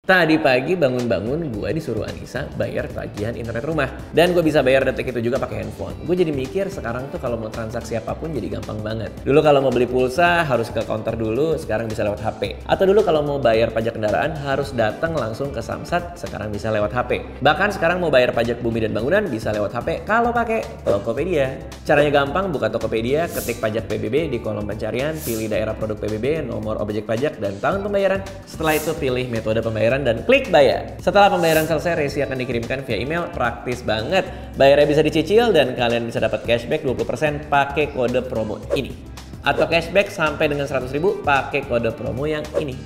Tadi pagi bangun-bangun gue disuruh Anissa bayar tagihan internet rumah. Dan gue bisa bayar detik itu juga pakai handphone. Gue jadi mikir sekarang tuh kalau mau transaksi apapun jadi gampang banget. Dulu kalau mau beli pulsa harus ke counter dulu, sekarang bisa lewat HP. Atau dulu kalau mau bayar pajak kendaraan harus datang langsung ke Samsat, sekarang bisa lewat HP. Bahkan sekarang mau bayar pajak bumi dan bangunan bisa lewat HP kalau pakai Tokopedia. Caranya gampang, buka Tokopedia, ketik pajak PBB di kolom pencarian, pilih daerah produk PBB, nomor objek pajak, dan tahun pembayaran. Setelah itu pilih metode pembayaran dan klik bayar. Setelah pembayaran selesai, resi akan dikirimkan via email. Praktis banget. Bayarnya bisa dicicil dan kalian bisa dapat cashback 20% pakai kode promo ini. Atau cashback sampai dengan 100.000 pakai kode promo yang ini.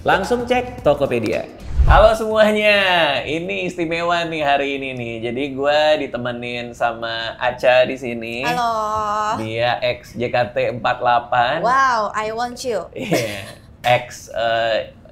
Langsung cek Tokopedia. Halo semuanya, ini istimewa nih hari ini nih. Jadi gue ditemenin sama Acha di sini. Halo. Dia ex JKT48. Wow, I want you. Iya. Ex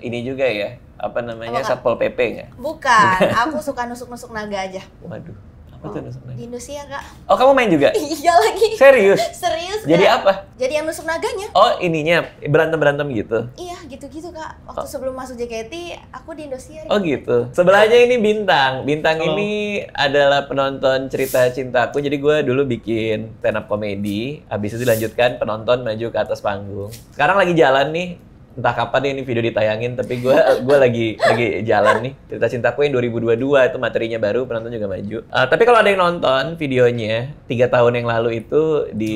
ini juga ya. Apa namanya? Apa, Satpol PP nggak? Bukan, aku suka nusuk-nusuk naga aja. Waduh, apa tuh nusuk naga? Di Indonesia, Kak. Oh, kamu main juga? Iya lagi. Serius? Serius, Kak. Jadi apa? Jadi yang nusuk naganya. Oh, ininya berantem-berantem gitu? Iya, gitu-gitu, Kak. Waktu sebelum masuk JKT, aku di Indosiar. Oh gitu. Sebelahnya ini Bintang. Bintang ini adalah penonton cerita cintaku. Jadi gue dulu bikin stand up comedy. Habis itu dilanjutkan penonton maju ke atas panggung. Sekarang lagi jalan nih. Entah kapan ini video ditayangin, tapi gue lagi jalan nih. Cerita cintaku yang 2022 itu materinya baru, penonton juga maju. Tapi kalau ada yang nonton videonya 3 tahun yang lalu itu di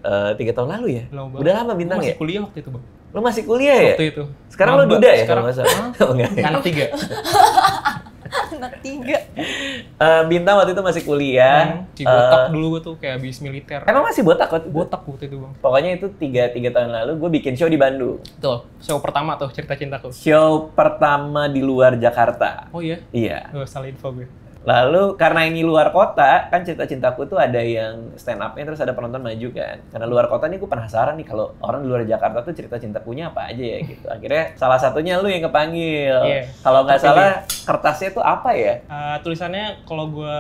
3 tahun lalu ya? Udah lama Bintang ya? Masih kuliah waktu itu, Bang. Lo masih kuliah ya? Waktu itu. Sekarang lo duda ya kalau nggak salah? Oh, enggak. Anak 3. Anak 3. Bintang waktu itu masih kuliah. Si botak dulu gue tuh kayak habis militer. Emang masih botak waktu itu? Botak waktu itu, Bang. Pokoknya itu 3 tahun lalu gue bikin show di Bandung. Betul. Show pertama tuh cerita cintaku. Show pertama di luar Jakarta. Oh iya? Iya. Oh, salah info gue. Lalu karena ini luar kota, kan cerita cintaku tuh ada yang stand up-nya terus ada penonton maju kan. Karena luar kota nih gue penasaran nih kalau orang di luar Jakarta tuh cerita cintakunya apa aja ya gitu. Akhirnya salah satunya lu yang kepanggil. Iya. Kalau nggak salah kertasnya tuh apa ya? Tulisannya kalau gue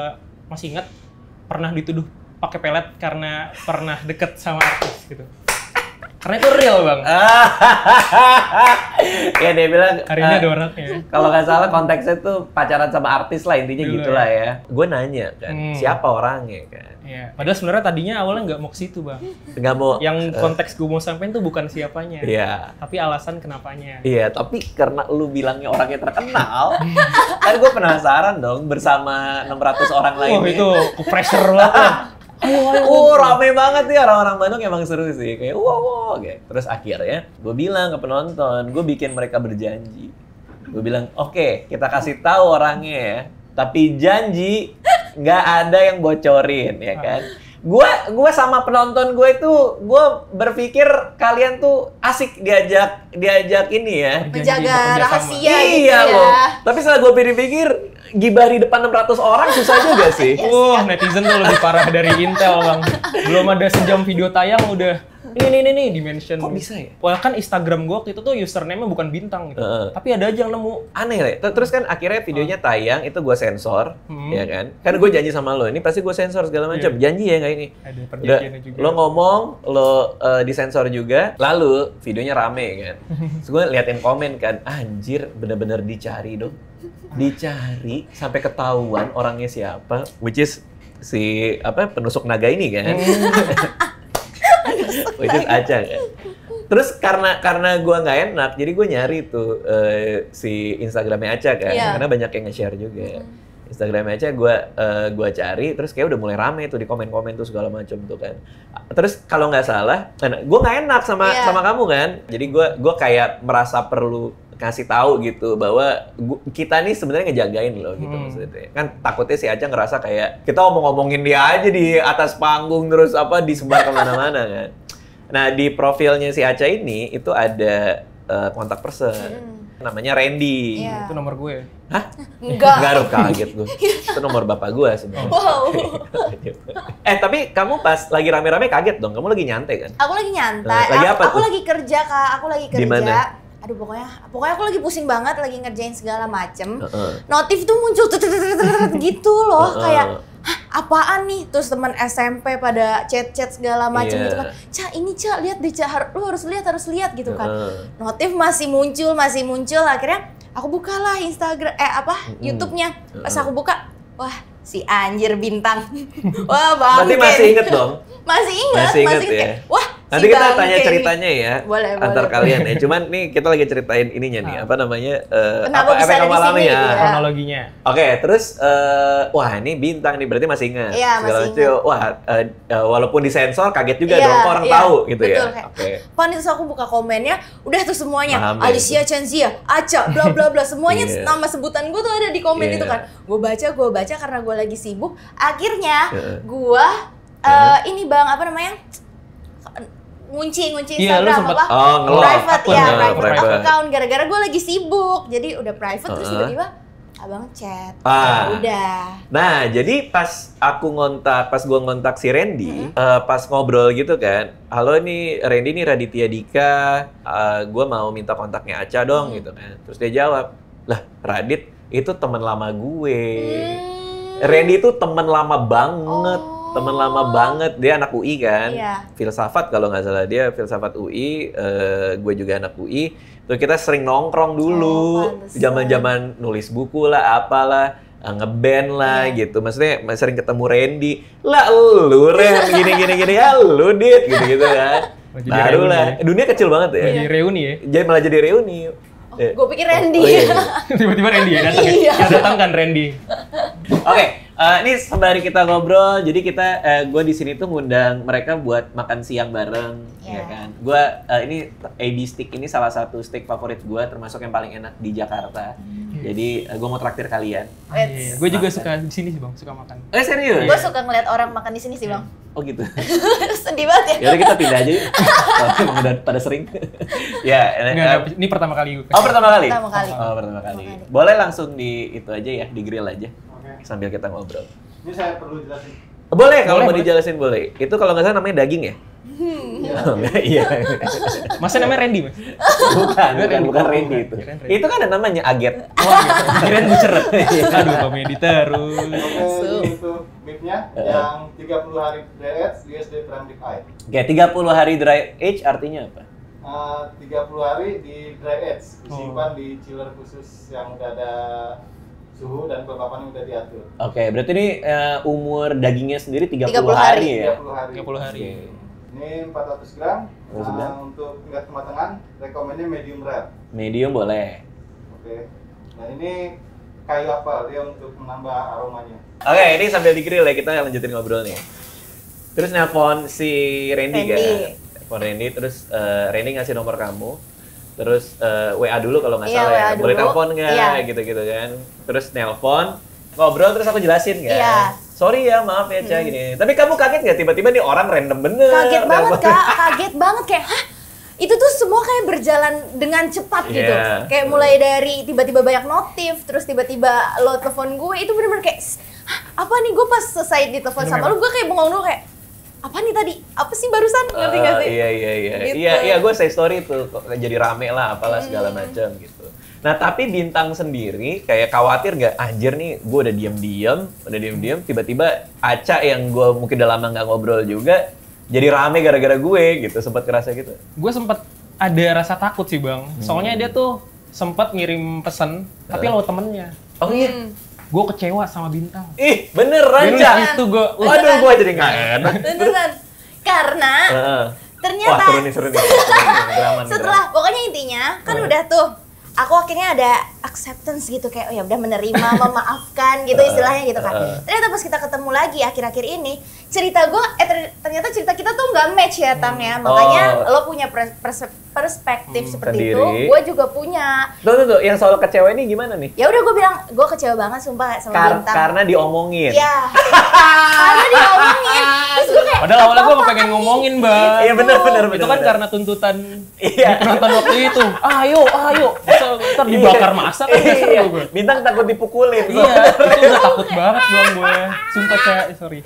masih ingat pernah dituduh pakai pelet karena pernah deket sama artis gitu. Karena itu real, Bang. Ya dia bilang Hari ini ada orangnya. kalau nggak salah konteksnya tuh pacaran sama artis lah intinya Dulu gitulah ya. Gue nanya kan siapa orangnya kan. Iya. Padahal sebenarnya tadinya awalnya nggak mau ke situ, Bang. Nggak mau. Yang konteks gue mau sampein tuh bukan siapanya. Iya. Tapi alasan kenapanya. Iya, tapi karena lu bilangnya orangnya terkenal, kan gue penasaran dong bersama 600 orang Wah, lainnya. itu pressure banget. Rame banget ya orang-orang Bandung, emang seru sih. Kayak wow, gitu. Terus akhirnya gue bilang ke penonton, gue bikin mereka berjanji. Gue bilang, oke, kita kasih tahu orangnya ya. Tapi janji nggak ada yang bocorin, ya kan? Gue sama penonton gue itu, gue berpikir kalian tuh asik diajak ini ya. Menjaga rahasia gitu Iya ya. loh. Tapi setelah gue pikir-pikir, gibah di depan 600 orang susah juga sih. Netizen tuh lebih parah dari Intel, Bang. Belum ada sejam video tayang udah ini dimension. Kok bisa ya? Wah, kan Instagram gua waktu itu tuh username-nya bukan Bintang gitu. Tapi ada aja yang nemu. Aneh deh. Terus kan akhirnya videonya tayang, itu gue sensor, ya kan? Kan gue janji sama lo, ini pasti gue sensor segala macam. Janji ya nggak ini? Ada perjanjiannya juga. Lo ngomong, lo disensor juga, lalu videonya rame kan. Terus gue liatin komen kan, anjir bener-bener dicari dong. Dicari sampai ketahuan orangnya siapa, which is si penusuk naga ini kan. Which is Acha kan. Terus karena gue nggak enak, jadi gue nyari tuh si Instagramnya Acha kan, karena banyak yang nge-share juga. Instagramnya Acha gue cari, terus kayak udah mulai rame tuh di komen-komen tuh segala macam tuh kan. Terus kalau nggak salah, gue nggak enak sama kamu kan, jadi gue kayak merasa perlu kasih tahu gitu bahwa kita nih sebenarnya ngejagain loh gitu maksudnya. Kan takutnya si Acha ngerasa kayak kita ngomong-ngomongin dia aja di atas panggung terus disebar kemana-mana kan. Nah di profilnya si Acha ini itu ada kontak person. Namanya Randy. Iya. Itu nomor gue. Enggak. Enggak, kaget gue. Itu nomor bapak gue sebenarnya. Wow. Tapi kamu pas lagi rame-rame kaget dong. Kamu lagi nyantai kan? Aku lagi nyantai. Lagi apa aku tuh? lagi kerja, Kak. Aku lagi kerja. Di mana? Aduh, pokoknya aku lagi pusing banget, lagi ngerjain segala macem. Notif tuh muncul gitu loh, kayak hah, apaan nih? Terus teman SMP pada chat-chat segala macem gitu kan. Ca, ini Ca, lihat deh Ca, lu harus lihat gitu kan. Notif masih muncul, akhirnya Aku bukalah Instagram, YouTube-nya. Pas aku buka, wah si anjir Bintang. Wah Berarti masih inget dong? Masih inget ya? kayak, wah nanti si kita bangke tanya nih. ceritanya ya, Boleh, antar boleh. kalian ya. Cuman nih kita lagi ceritain ininya nih, apa namanya, Kenapa bisa efek ada di kamu alami sini, ya. gitu ya. Kronologinya. Oke, terus wah ini Bintang nih, berarti masih ingat. Iya, Segala masih macam. Wah, walaupun disensor kaget juga Iya, dong, kok orang iya, tahu gitu betul, ya. kayak, Oke. Pan itu aku buka komennya, udah tuh semuanya, Paham ya. Alicia Chenzia, Aca, bla bla bla, semuanya Iya. nama sebutan gue tuh ada di komen Iya. itu kan. Gue baca karena gue lagi sibuk. Akhirnya gue ini bang apa namanya? ngunci Iya, lu Instagram sempet- apa? nge-lock Private akun ya, ya, private private. account gara-gara gue lagi sibuk. Jadi udah private terus tiba-tiba abang chat. Ah. Udah. Nah, jadi pas gua ngontak si Randy, pas ngobrol gitu kan, halo nih Randy nih Raditya Dika, gua mau minta kontaknya Aca dong gitu kan. Terus dia jawab, lah Radit itu teman lama gue. Randy itu teman lama banget. Teman lama banget, dia anak UI kan, Iya. filsafat kalau nggak salah, dia filsafat UI, gue juga anak UI, terus kita sering nongkrong dulu, pantesan. zaman-zaman nulis buku lah, apalah, ngeband lah gitu, maksudnya sering ketemu Randy, lah lu Ren, gini, ya lu Dit, gitu kan, Oh, jadi baru reuni lah, ya? dunia kecil banget ya, Jadi reuni ya. jadi malah jadi reuni. Gue pikir Randy. Oh, iya. Tiba-tiba Randy ya datang. Iya. Yang datang kan Randy. Oke, ini sembari kita ngobrol, jadi gue di sini tuh ngundang mereka buat makan siang bareng, ya Iya. kan. Gue ini AB Steak ini salah satu steak favorit gue, termasuk yang paling enak di Jakarta. Jadi gue mau traktir kalian. Gue juga suka di sini sih bang, suka makan. Serius? Gue suka ngeliat orang makan di sini sih bang. Oh gitu. Sedih banget ya. Yaudah kita pindah aja yuk. Emang udah pada sering. Ya. Enggak, ini pertama kali gue. Oh pertama kali? Pertama kali. Oh pertama kali. Pertama kali. Boleh langsung di itu aja ya, di grill aja. Oke. Sambil kita ngobrol. Ini saya perlu jelasin. Boleh kalau mau Boleh. dijelasin boleh. Itu kalau nggak salah namanya daging ya? Iya. Masa namanya Randy mas? Bukan Randy itu. Kirain Randy. Itu kan ada namanya Aget. Oh gitu. Kirain bucer. Aduh komedi terus. Oke, ini itu beefnya yang 30 hari dry age USD prime rib eye. Oke, 30 hari dry age artinya apa? 30 hari di dry age, disimpan di chiller khusus yang udah ada suhu dan kelembapannya udah diatur. Oke, berarti ini umur dagingnya sendiri 30 30 hari hari. ya? 30 hari. 30 hari. Ini 400 gram. 400 gram. Untuk tingkat kematangan, rekomennya medium rare. Medium boleh. Oke. Nah ini kayu apel dia untuk menambah aromanya. Oke, ini sambil di grill ya, kita lanjutin ngobrol nih. Terus nelpon si Randy kan? Nelpon Randy, terus Randy ngasih nomor kamu. Terus WA dulu kalau nggak Iya, salah ya. WA Boleh dulu. telepon nggak? Iya. Gitu-gitu kan. Terus nelpon, ngobrol terus aku jelasin kan. Iya. Sorry ya, maaf ya Ca, gini. Tapi kamu kaget nggak tiba-tiba nih orang random bener? Kaget banget nelpon. kak, kaget banget kayak hah? Itu tuh semua kayak berjalan dengan cepat gitu. Iya. Kayak mulai dari tiba-tiba banyak notif, terus tiba-tiba lo telepon gue, itu bener-bener kayak "Hah, apa nih?" Gue pas selesai ditelepon sama lo, gue kayak bengong dulu kayak apa nih tadi? Apa sih barusan? Ngerti nggak sih? Iya. Gitu. Iya, gue say story tuh kok jadi rame lah apalah segala macam gitu. Nah, tapi Bintang sendiri kayak khawatir nggak, anjir nih gue udah diem-diem, tiba-tiba Aca yang gue mungkin udah lama nggak ngobrol juga jadi rame gara-gara gue gitu, sempat kerasa gitu. Gue sempet ada rasa takut sih bang. Soalnya dia tuh sempet ngirim pesan, tapi lewat temennya. Oh iya? Gue kecewa sama Bintang. Ih, beneran Dulu Ca? itu gue, Waduh, gue jadi nggak enak. Beneran. Karena Heeh. ternyata Wah, seru nih. Drama nih, setelah pokoknya intinya kan udah tuh aku akhirnya ada acceptance gitu kayak oh ya udah menerima memaafkan gitu istilahnya gitu kan. Ternyata pas kita ketemu lagi akhir-akhir ini cerita gue ternyata cerita kita tuh nggak match ya Tang ya, makanya lo punya perspektif seperti itu, sendiri. gue juga punya. Tuh, yang soal kecewa ini gimana nih? Ya udah gue bilang gue kecewa banget sumpah sama Bintang. Karena diomongin. Ya, karena diomongin. Terus gue kayak padahal awalnya gue pengen ngomongin bang. Iya benar. Itu kan karena tuntutan Iya. penonton waktu itu. Ayo. Masa ntar dibakar masa kan gak seru gue. Bintang takut dipukulin. Iya, itu udah takut banget bang gue. Sumpah saya, sorry.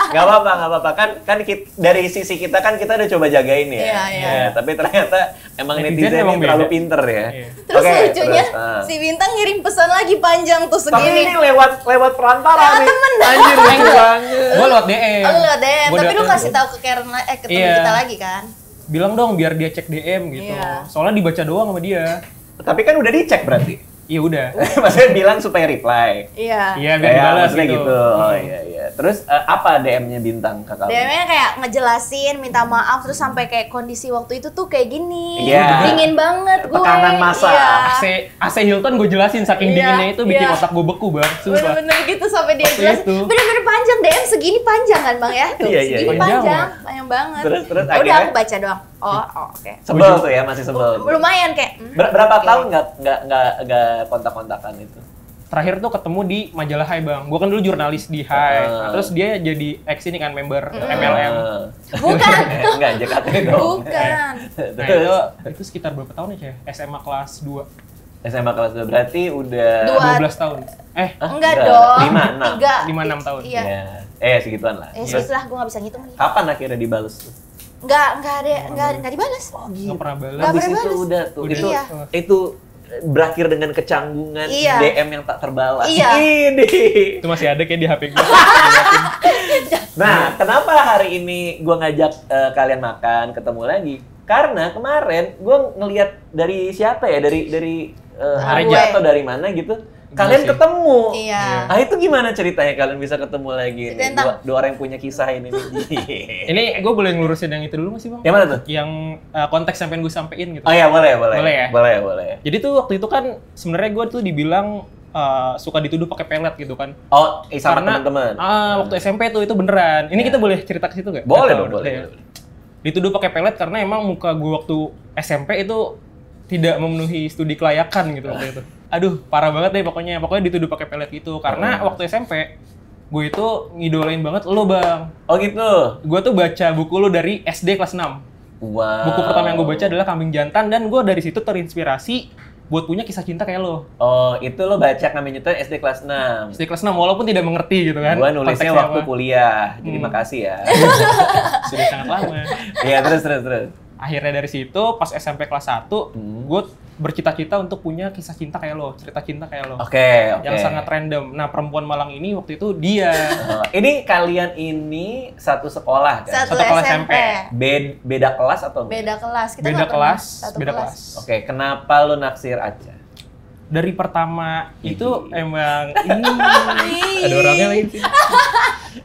Gak apa-apa. Kan dari sisi kita kan kita udah coba jagain ya. Iya. Ya, tapi ternyata emang Netizen netizen emang ini terlalu beda. pinter ya. Iya. Terus Oke, lucunya terus, si Bintang ngirim pesan lagi panjang tuh tapi segini. ini lewat perantara Lewat nih. temen. Anjir lucu banget. Gue lewat DM. Oh, lu liat deh, Gua tapi lu DM. kasih tahu ke Karen ke temen Iya. kita lagi kan? Bilang dong biar dia cek DM gitu. Iya. Soalnya dibaca doang sama dia. Tapi kan udah dicek berarti. Iya udah. Maksudnya bilang supaya reply. Iya. Iya biar dibalas maksudnya gitu. Oh Hmm. iya. Terus apa DM-nya Bintang ke kamu? DM-nya kayak ngejelasin, minta maaf, terus sampai kayak kondisi waktu itu tuh kayak gini. Iya. Dingin banget gue. Tekanan massa. Iya. AC Hilton gue jelasin saking Iya, dinginnya itu bikin iya. otak gue beku bang, sumpah. Bener-bener gitu sampai dia Waktu jelasin. itu. Bener-bener panjang, DM segini panjang kan Bang ya? Tuh, Iya, iya, segini iya. panjang banget. Terus Ya udah akhirnya? aku baca doang. Oh, oke. Sebel tuh ya, masih sebel. Lumayan kayak. Berapa oke. tahun nggak kontak-kontakan itu? Terakhir tuh ketemu di majalah Hai bang, gue kan dulu jurnalis di Hai, nah, terus dia jadi ex ini kan member MLM. Bukan. Enggak, JKT dong. Bukan. Nah itu sekitar berapa tahun ya? SMA kelas 2, SMA kelas 2 berarti udah 12 tahun. Enggak dong. 5, 6. 5-6 tahun. Iya. Segituan lah. Setelah gue gak bisa ngitung lagi. Kapan akhirnya dibales tuh? Nggak dibalas. Nggak pernah balas. Nggak Habis pernah itu balas. udah tuh. Udah. Iya. Itu berakhir dengan kecanggungan Iya. DM yang tak terbalas. Iya. Ini. Itu masih ada kayak di HP gue. Nah, kenapa hari ini gue ngajak kalian makan, ketemu lagi? Karena kemarin gue ngelihat dari siapa ya, dari Hareja atau dari mana gitu, kalian sih. ketemu. Iya. Ah itu gimana ceritanya kalian bisa ketemu lagi nih? Tentang- Dua orang yang punya kisah ini nih. Ini gue boleh ngelurusin yang itu dulu nggak sih bang? Yang mana tuh? Yang konteks yang pengen gue sampein gitu. Oh ya boleh. Boleh ya? Boleh. Jadi tuh waktu itu kan sebenarnya gue tuh dibilang suka dituduh pakai pelet gitu kan. Oh, sama Karena teman-teman. waktu SMP tuh itu beneran. Ini Ya. kita boleh cerita ke situ gak? Boleh Atau dong, udah boleh. ya? Dituduh pakai pelet karena emang muka gue waktu SMP itu tidak memenuhi studi kelayakan gitu waktu itu. Aduh, parah banget deh pokoknya. Pokoknya dituduh pakai pelet gitu. Karena waktu SMP gue itu ngidolain banget lo bang. Oh gitu. Gue tuh baca buku lo dari SD kelas 6. Wow. Buku pertama yang gue baca adalah Kambing Jantan dan gue dari situ terinspirasi buat punya kisah cinta kayak lo. Oh, itu lo baca Kambing Jantan SD kelas 6. SD kelas 6 walaupun tidak mengerti gitu kan. Gua nulisnya konteksnya waktu apa. kuliah. Jadi makasih ya. Sudah sangat lama. Iya, terus. Akhirnya dari situ pas SMP kelas 1 gue bercita-cita untuk punya kisah cinta kayak lo, cerita cinta kayak lo. Oke. Yang sangat random. Nah, perempuan Malang ini waktu itu dia Ini kalian ini satu sekolah kan? Satu Satu kelas SMP. Beda kelas atau enggak? Beda kelas. Kita beda nggak pernah kelas, satu beda kelas. Oke, kenapa lo naksir Aca? Dari pertama itu emang ada orangnya lagi sih.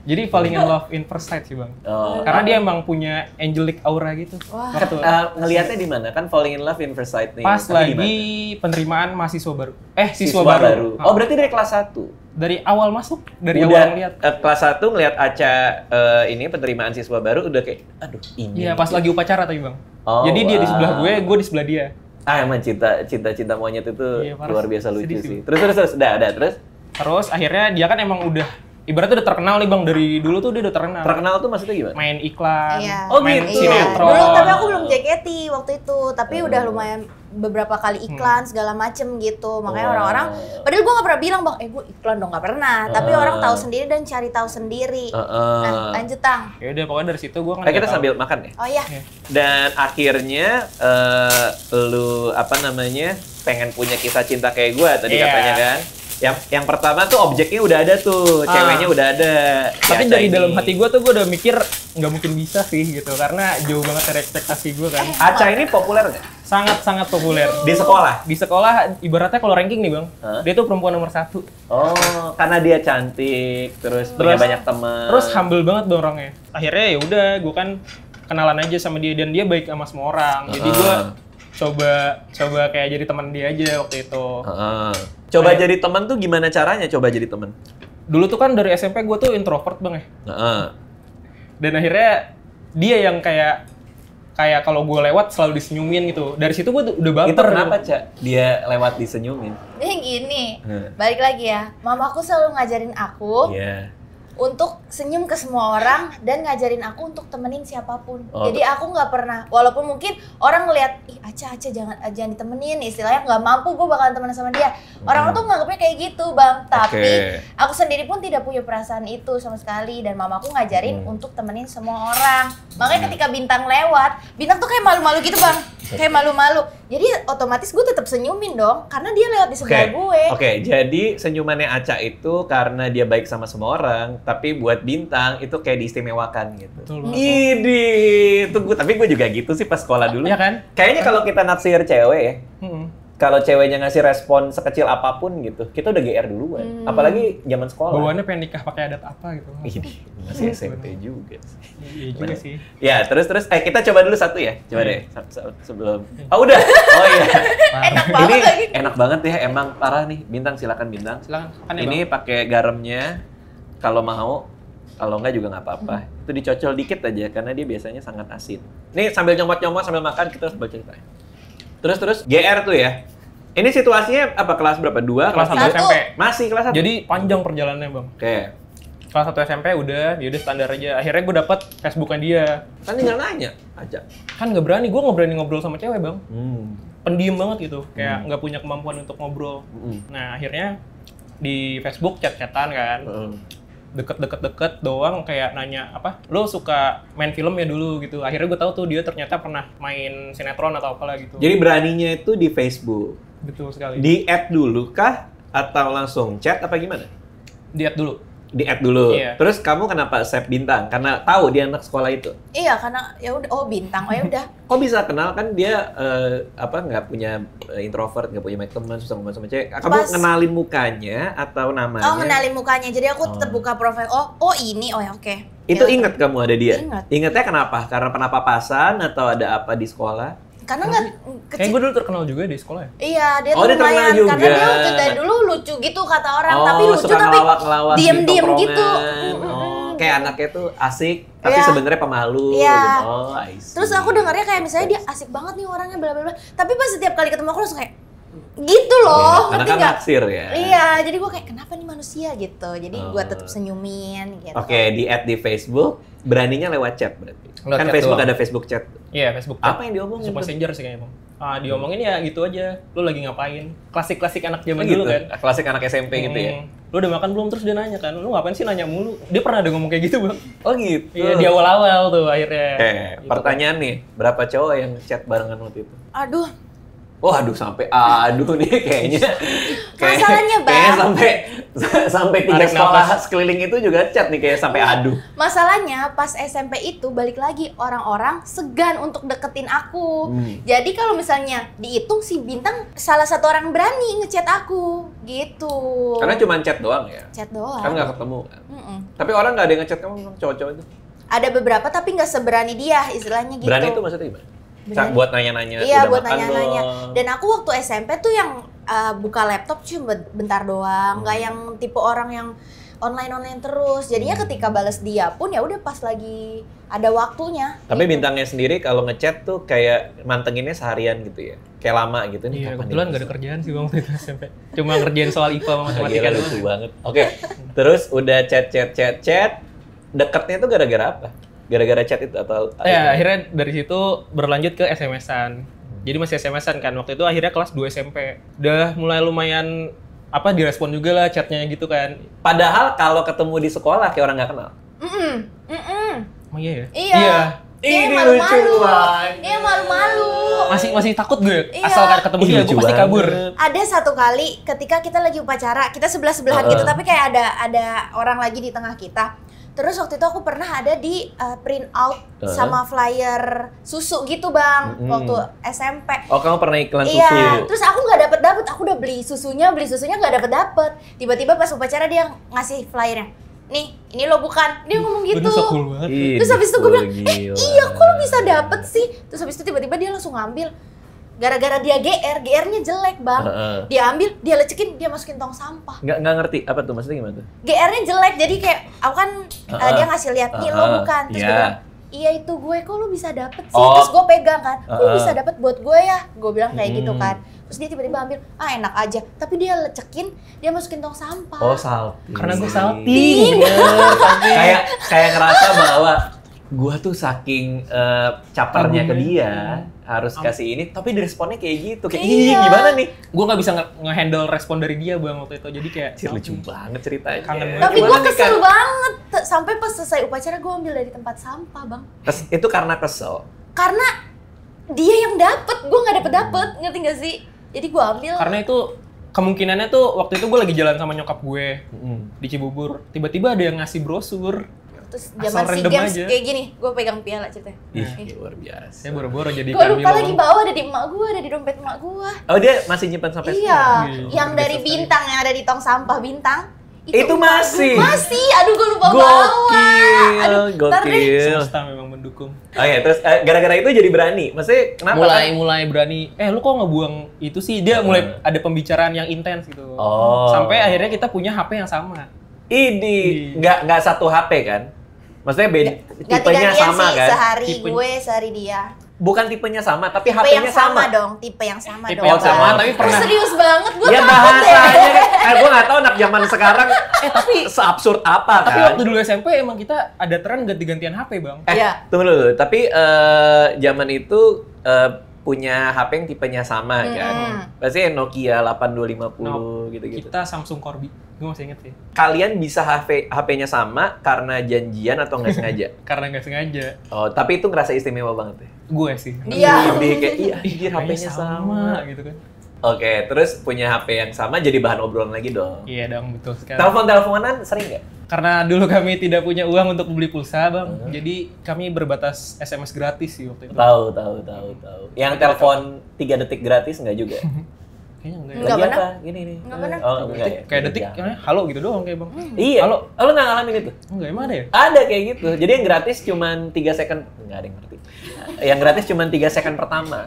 Jadi falling in love in first sight sih, Bang. Oh. Karena dia emang punya angelic aura gitu. Wah. Waktu Ngelihatnya di mana? Kan falling in love in first sight nih. pas Tapi di lagi mana? penerimaan mahasiswa baru. Siswa Siswa baru. Oh, berarti dari kelas 1? Dari awal masuk, dari Udah, awal ngeliat. kelas 1 ngelihat Aca ini penerimaan siswa baru udah kayak aduh ini. Iya, pas lagi upacara tapi, Bang. Oh, Jadi dia di wow. sebelah gue di sebelah dia. Emang cinta monyet itu Iya, parah luar sih. biasa lucu Sedih sih. sih. Terus udah terus. Terus akhirnya dia kan emang udah ibaratnya udah terkenal nih, Bang. Dari dulu tuh dia udah terkenal. Terkenal tuh maksudnya gimana? Main iklan, Iya. Oh, main gitu. sinetron. Dulu tapi aku belum JKT waktu itu, tapi udah lumayan beberapa kali iklan segala macem gitu. Makanya Wow. orang-orang, padahal gue nggak pernah bilang bang, gue iklan dong nggak pernah. Tapi orang tahu sendiri dan cari tahu sendiri. Nah, lanjut Tang. Ya udah pokoknya dari situ gue kan. Kita nggak tahu. sambil makan ya. Oh iya. Dan akhirnya lu apa namanya pengen punya kisah cinta kayak gue tadi Iya. katanya kan. Yang pertama tuh objeknya udah ada tuh, ceweknya udah ada. Tapi Si Aca dari ini. dalam hati gue tuh gue udah mikir nggak mungkin bisa sih gitu karena jauh banget dari ekspektasi gue kan. Aca ini populer nggak? Sangat populer. Di sekolah? Di sekolah ibaratnya kalau ranking nih, Bang. Hah? Dia tuh perempuan nomor 1. Oh, karena dia cantik, terus punya banyak teman. Terus humble banget dong orangnya. Akhirnya ya udah gue kan kenalan aja sama dia dan dia baik sama semua orang. Jadi gue coba kayak jadi teman dia aja waktu itu. Coba jadi teman tuh gimana caranya? Coba jadi teman. Dulu tuh kan dari SMP gue tuh introvert, Bang ya. Dan akhirnya dia yang kayak kalau gue lewat selalu disenyumin gitu. Dari situ gue udah baper. Itu kenapa, Ca? Dia lewat disenyumin. Ini gini, balik lagi ya. Mamaku selalu ngajarin aku Iya. untuk senyum ke semua orang dan ngajarin aku untuk temenin siapapun. Oh. Jadi aku nggak pernah, walaupun mungkin orang ngelihat, ih Aca jangan ditemenin, istilahnya nggak mampu gue bakalan temenan sama dia. Orang tuh nganggapnya kayak gitu bang. Tapi aku sendiri pun tidak punya perasaan itu sama sekali dan mamaku ngajarin untuk temenin semua orang. Makanya ketika Bintang lewat, Bintang tuh kayak malu-malu gitu bang, kayak malu-malu. Jadi otomatis gue tetap senyumin dong, karena dia lewat di sebelah gue. Oke, jadi senyumannya Aca itu karena dia baik sama semua orang, tapi buat Bintang itu kayak diistimewakan gitu. Betul banget. Idih, tapi gue juga gitu sih pas sekolah dulu. Iya kan? Kayaknya kalau kita naksir cewek ya, kalau ceweknya ngasih respon sekecil apapun gitu, kita udah GR duluan. Apalagi zaman sekolah. Bawaannya pengen nikah pakai adat apa gitu. Ini masih SMP juga sih. Iya juga sih. Ya, terus kita coba dulu satu ya. Coba deh sebelum. Oh, udah. Oh iya. Enak banget Ini lagi. enak banget ya, emang parah nih. Bintang, silakan Bintang. Silakan. Kan ya, Ini pakai garamnya kalau mau. Kalau enggak juga nggak apa-apa. Itu dicocol dikit aja karena dia biasanya sangat asin. Nih sambil nyomot-nyomot sambil makan kita harus baca ceritanya. Terus GR tuh ya. Ini situasinya apa, kelas berapa? 2? Kelas 1 Satu. SMP. Masih kelas 1? Jadi panjang perjalanannya Bang. Oke. Kelas 1 SMP udah, ya udah standar aja. Akhirnya gue dapet Facebookan dia. Kan tinggal nanya aja. Kan nggak berani, gue nggak berani ngobrol sama cewek Bang. Pendiam banget gitu, kayak Hmm. nggak punya kemampuan untuk ngobrol. Nah akhirnya di Facebook chat-chatan kan. Deket doang kayak nanya apa, lo suka main film ya dulu gitu. Akhirnya gue tahu tuh dia ternyata pernah main sinetron atau apalah gitu. Jadi beraninya itu di Facebook. Betul sekali. Di-add dulu kah? Atau langsung chat apa gimana? Diet dulu. Di-add dulu. Iya. Terus kamu kenapa save Bintang? Karena tahu dia anak sekolah itu. Iya, karena ya udah, oh Bintang, oh ya udah. Kok bisa kenal, kan dia nggak punya introvert, nggak punya teman, susah ngomong sama cewek. Kamu Pas- ngenalin mukanya atau namanya? Oh, ngenalin mukanya. Jadi aku tetap buka profil. Oh ini, oh ya oke. Itu Ya, inget kamu ada dia? Ingat. Ingetnya kenapa? Karena pernah papasan atau ada apa di sekolah? Karena nggak Kayak kecil. gue dulu terkenal juga di sekolah ya. Iya, dia Oh, tuh dia terkenal lumayan. juga. Karena dia waktu dari dulu lucu gitu kata orang. Tapi lucu suka tapi ngelawak-ngelawak di diem-diem tongkrongan. gitu. Oh, kayak anaknya tuh asik, tapi Iya. sebenarnya pemalu. Iya. Gitu. Oh, I see. Terus aku dengarnya kayak misalnya dia asik banget nih orangnya bla bla bla. Tapi pas setiap kali ketemu aku langsung kayak gitu loh, Karena ngerti kan nggak? naksir ya. Iya, jadi gue kayak kenapa nih manusia gitu. Jadi gue Oh. tetap senyumin gitu. Oke, di-add di Facebook, beraninya lewat chat berarti. Lewat Kan chat Facebook doang. ada Facebook chat. Iya Facebook. Apa yang diomongin Facebook tuh? Messenger sih kayaknya Bang. Diomongin ya gitu aja. Lu lagi ngapain? Klasik-klasik anak zaman Gitu. dulu kan. Klasik anak SMP gitu ya. Lu udah makan belum? Terus dia nanya kan, lu ngapain sih nanya mulu? Dia pernah ada ngomong kayak gitu Bang. Oh gitu. Iya di awal-awal tuh akhirnya. Gitu. Pertanyaan nih, berapa cowok yang chat barengan waktu itu? Aduh, Oh, aduh sampai aduh nih kayaknya. Masalahnya, Bang. Kayaknya sampai 3 Tarik sekolah nafas. sekeliling itu juga chat nih kayak sampai aduh. masalahnya pas SMP itu balik lagi orang-orang segan untuk deketin aku. Jadi kalau misalnya dihitung si Bintang salah satu orang berani ngechat aku gitu. Karena cuma chat doang ya. Chat doang. Kan nggak ketemu kan. Mm-mm. Tapi orang nggak ada yang ngechat kamu cowok-cowok itu. Ada beberapa tapi nggak seberani dia istilahnya gitu. Berani itu maksudnya gimana? Berani. Buat nanya-nanya. Iya, udah buat makan nanya-nanya. belum? Dan aku waktu SMP tuh yang buka laptop cuma bentar doang, nggak yang tipe orang yang online terus. Jadinya ketika balas dia pun ya udah pas lagi ada waktunya. Tapi gitu. Bintangnya sendiri kalau ngechat tuh kayak mantenginnya seharian gitu ya. Kayak lama gitu nih. Iya, kapan kebetulan nih? gak ada kerjaan sih Bang waktu itu SMP. Cuma ngerjain soal IPA sama matematika Gila, doang. lucu banget. Oke. Terus udah chat. Deketnya tuh gara-gara apa? Gara-gara chat itu atau Ya, akhirnya dari situ berlanjut ke SMS-an. Jadi masih SMS-an kan. Waktu itu akhirnya kelas 2 SMP. Udah mulai lumayan direspon juga lah chatnya gitu kan. Padahal kalau ketemu di sekolah kayak orang nggak kenal. Oh iya ya? Iya. Dia Ini malu-malu. lucu banget. Dia malu-malu. Masih takut gue. Iya. Asal kan ketemu dia, gue lucu pasti banget. kabur. Ada satu kali ketika kita lagi upacara, kita sebelah-sebelahan gitu, tapi kayak ada orang lagi di tengah kita. Terus waktu itu aku pernah ada di print out sama flyer susu gitu Bang, waktu SMP. Oh, kamu pernah iklan susu? Iya, terus aku nggak dapet, aku udah beli susunya nggak dapet. Tiba-tiba pas upacara dia ngasih flyernya. Nih, ini lo bukan. Dia ngomong gitu. Udah so cool banget. Ih, Terus habis itu gue bilang, gila. iya kok lo bisa dapet sih? Terus habis itu tiba-tiba dia langsung ngambil. Gara-gara dia GR-nya jelek Bang. Dia ambil, dia lecekin, dia masukin tong sampah. Nggak ngerti apa tuh, maksudnya gimana tuh? GR-nya jelek, jadi kayak aku kan dia ngasih lihat, nih lo bukan. Terus gue Iya. bilang, iya itu gue, kok lo bisa dapet sih? Oh. Terus gue pegang kan, kok lo bisa dapet buat gue ya? Gue bilang kayak gitu kan. Terus dia tiba-tiba ambil, enak aja. Tapi dia lecekin, dia masukin tong sampah. Oh, salty. Karena gue salty. kayak ngerasa bahwa gua tuh saking capernya ke dia harus kasih ini, tapi diresponnya kayak gitu. Kayak ih Iya. gimana nih? Gue gak bisa nge-handle respon dari dia Bang waktu itu. Jadi kayak Cir, lucu banget ceritanya. Kangen banget. Tapi Gimana gue nih, kesel Kak? banget. Sampai pas selesai upacara gue ambil dari tempat sampah Bang. Itu karena kesel. Karena dia yang dapet, gue nggak dapet, ngerti gak sih? Jadi gue ambil. karena itu kemungkinannya tuh waktu itu gue lagi jalan sama nyokap gue di Cibubur. Tiba-tiba ada yang ngasih brosur. Terus Asal zaman SEA random Games aja. kayak gini, gue pegang piala ceritanya. Ih, luar biasa. Saya boro-boro jadi Gue lupa lagi bawa ada di emak gue, ada di dompet emak gue. Oh, dia masih nyimpan sampai Iya, sekarang? yang dari bintang yang ada di tong sampah bintang. Itu masih? Masih, aduh gue lupa bawa. Aduh, ntar deh. Gokil. Semesta memang mendukung. Oh ya, terus gara-gara itu jadi berani. Maksudnya kenapa? Mulai berani. Lu kok ngebuang itu sih? Dia mulai ada pembicaraan yang intens gitu. Oh. Sampai akhirnya kita punya HP yang sama. Ini nggak satu HP kan? Maksudnya tipenya Ganti-gantian sama sih, kan? sehari Tipe- gue, sehari dia. Bukan tipenya sama, tapi Tipe yang HP-nya sama sama. dong, tipe yang sama Tipe dong. yang sama, Bang. tapi pernah- Serius banget, gue Ya takut bahasanya deh. kan, gue nggak tahu anak zaman sekarang tapi seabsurd apa Tapi kan? waktu dulu SMP emang kita ada tren ganti-gantian HP, Bang. Iya. Tunggu dulu. Tapi zaman itu punya HP yang tipenya sama kan? Pasti Nokia 8250 gitu-gitu. Kita Samsung Corby. Gue masih inget sih. Kalian bisa HP-nya sama karena janjian atau nggak sengaja? Karena nggak sengaja. Oh, tapi itu ngerasa istemewa banget ya? Gue sih. Iya. Lebih kayak, iya anjir Kayaknya HP-nya sama. gitu kan. Oke, terus punya HP yang sama jadi bahan obrolan lagi dong. Iya dong, betul sekali. Telepon-teleponan sering nggak? Karena dulu kami tidak punya uang untuk beli pulsa, Bang. Jadi kami berbatas SMS gratis sih waktu itu. Tahu. Yang telepon 3 detik gratis nggak juga? Kayaknya enggak ya. Nggak Lagi pernah. apa? Gini. Nggak pernah. Oh, enggak ya? Kayak detik, halo gitu doang kayak Bang. Iya. Halo. Lo nggak ngalamin itu? Enggak, emang ada ya? Ada kayak gitu. Jadi yang gratis cuman 3 second. Nggak ada yang ngerti. Yang gratis cuman 3 second pertama.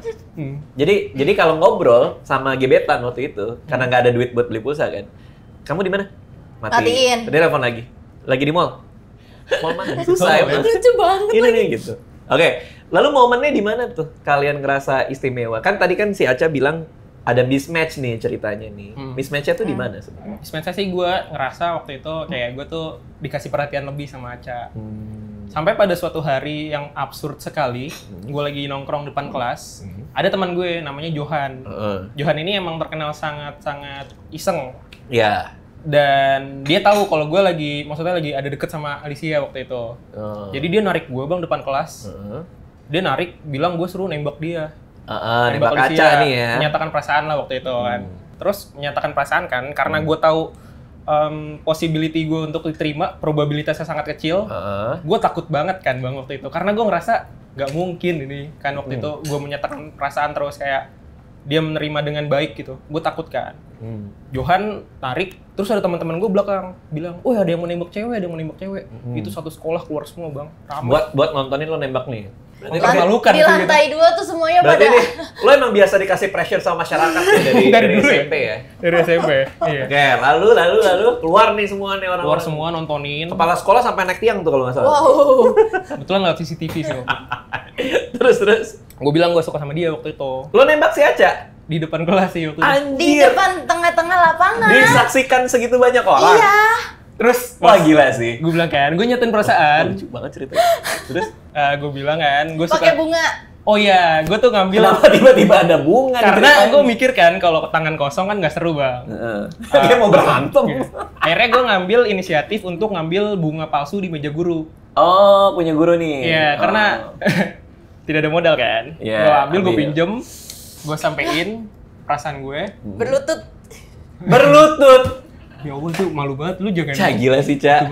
Jadi kalau ngobrol sama gebetan waktu itu, karena nggak ada duit buat beli pulsa kan. Kamu di mana? Matiin. Dia telepon lagi. Lagi di mall. Mall mana? Susah ya. Mas. Lucu banget. Ini nih gitu. Oke, lalu momennya di mana tuh kalian ngerasa istimewa? Kan tadi kan si Aca bilang ada mismatch nih ceritanya nih. Mismatch-nya tuh di mana sebenarnya? Sebenarnya sih gue ngerasa waktu itu kayak gue tuh dikasih perhatian lebih sama Aca. Sampai pada suatu hari yang absurd sekali, gue lagi nongkrong depan kelas, ada teman gue namanya Johan. Johan ini emang terkenal sangat-sangat iseng. Ya. Dan dia tahu kalau gue maksudnya lagi ada deket sama Alicia waktu itu. Jadi dia narik gue bang depan kelas. Dia narik, bilang gue suruh nembak dia. Nembak Aca nih ya. Menyatakan perasaan lah waktu itu kan. Terus menyatakan perasaan kan, karena gue tahu possibility gue untuk diterima, probabilitasnya sangat kecil. Gue takut banget kan bang waktu itu. Karena gue ngerasa gak mungkin ini kan waktu itu gue menyatakan perasaan terus kayak dia menerima dengan baik gitu. Gue takut kan. Johan tarik, terus ada teman-teman gue belakang bilang, oh ada yang mau nembak cewek, Itu satu sekolah keluar semua bang. Ramai. Buat nontonin lo nembak nih. Berarti Permalukan Di tuh lantai 2 tuh semuanya berarti pada. nih, lo emang biasa dikasih pressure sama masyarakat ya dari dulu SMP ya? Dari SMP. Iya. Oke, lalu keluar nih semua nih orang-orang. Keluar semua nontonin. Kepala sekolah sampai naik tiang tuh kalau nggak salah. Wow. Kebetulan nggak CCTV sih waktu itu. Terus. Gue bilang gue suka sama dia waktu itu. Lo nembak si Aca? Di depan kelas sih waktu itu. Di Anjir. depan tengah-tengah lapangan. Disaksikan segitu banyak orang. Iya. Terus Wah gila sih. gue bilang kan, gue nyatain perasaan. Lucu banget ceritanya. Terus Gue bilang kan, gue suka. Pakai bunga. Oh iya, gue tuh ngambil. kenapa tiba-tiba ada bunga? Karena gue mikir kan kalau tangan kosong kan nggak seru bang. Dia mau berantem. Akhirnya gue ngambil inisiatif untuk ngambil bunga palsu di meja guru. Oh, punya guru nih. Iya, karena tidak ada modal kan. Iya, Gue ambil, gue ambil. pinjem, gue sampein perasaan gue. Berlutut. Berlutut. Ya Allah tuh malu banget, lu jangan. Cah gila sih, Cah.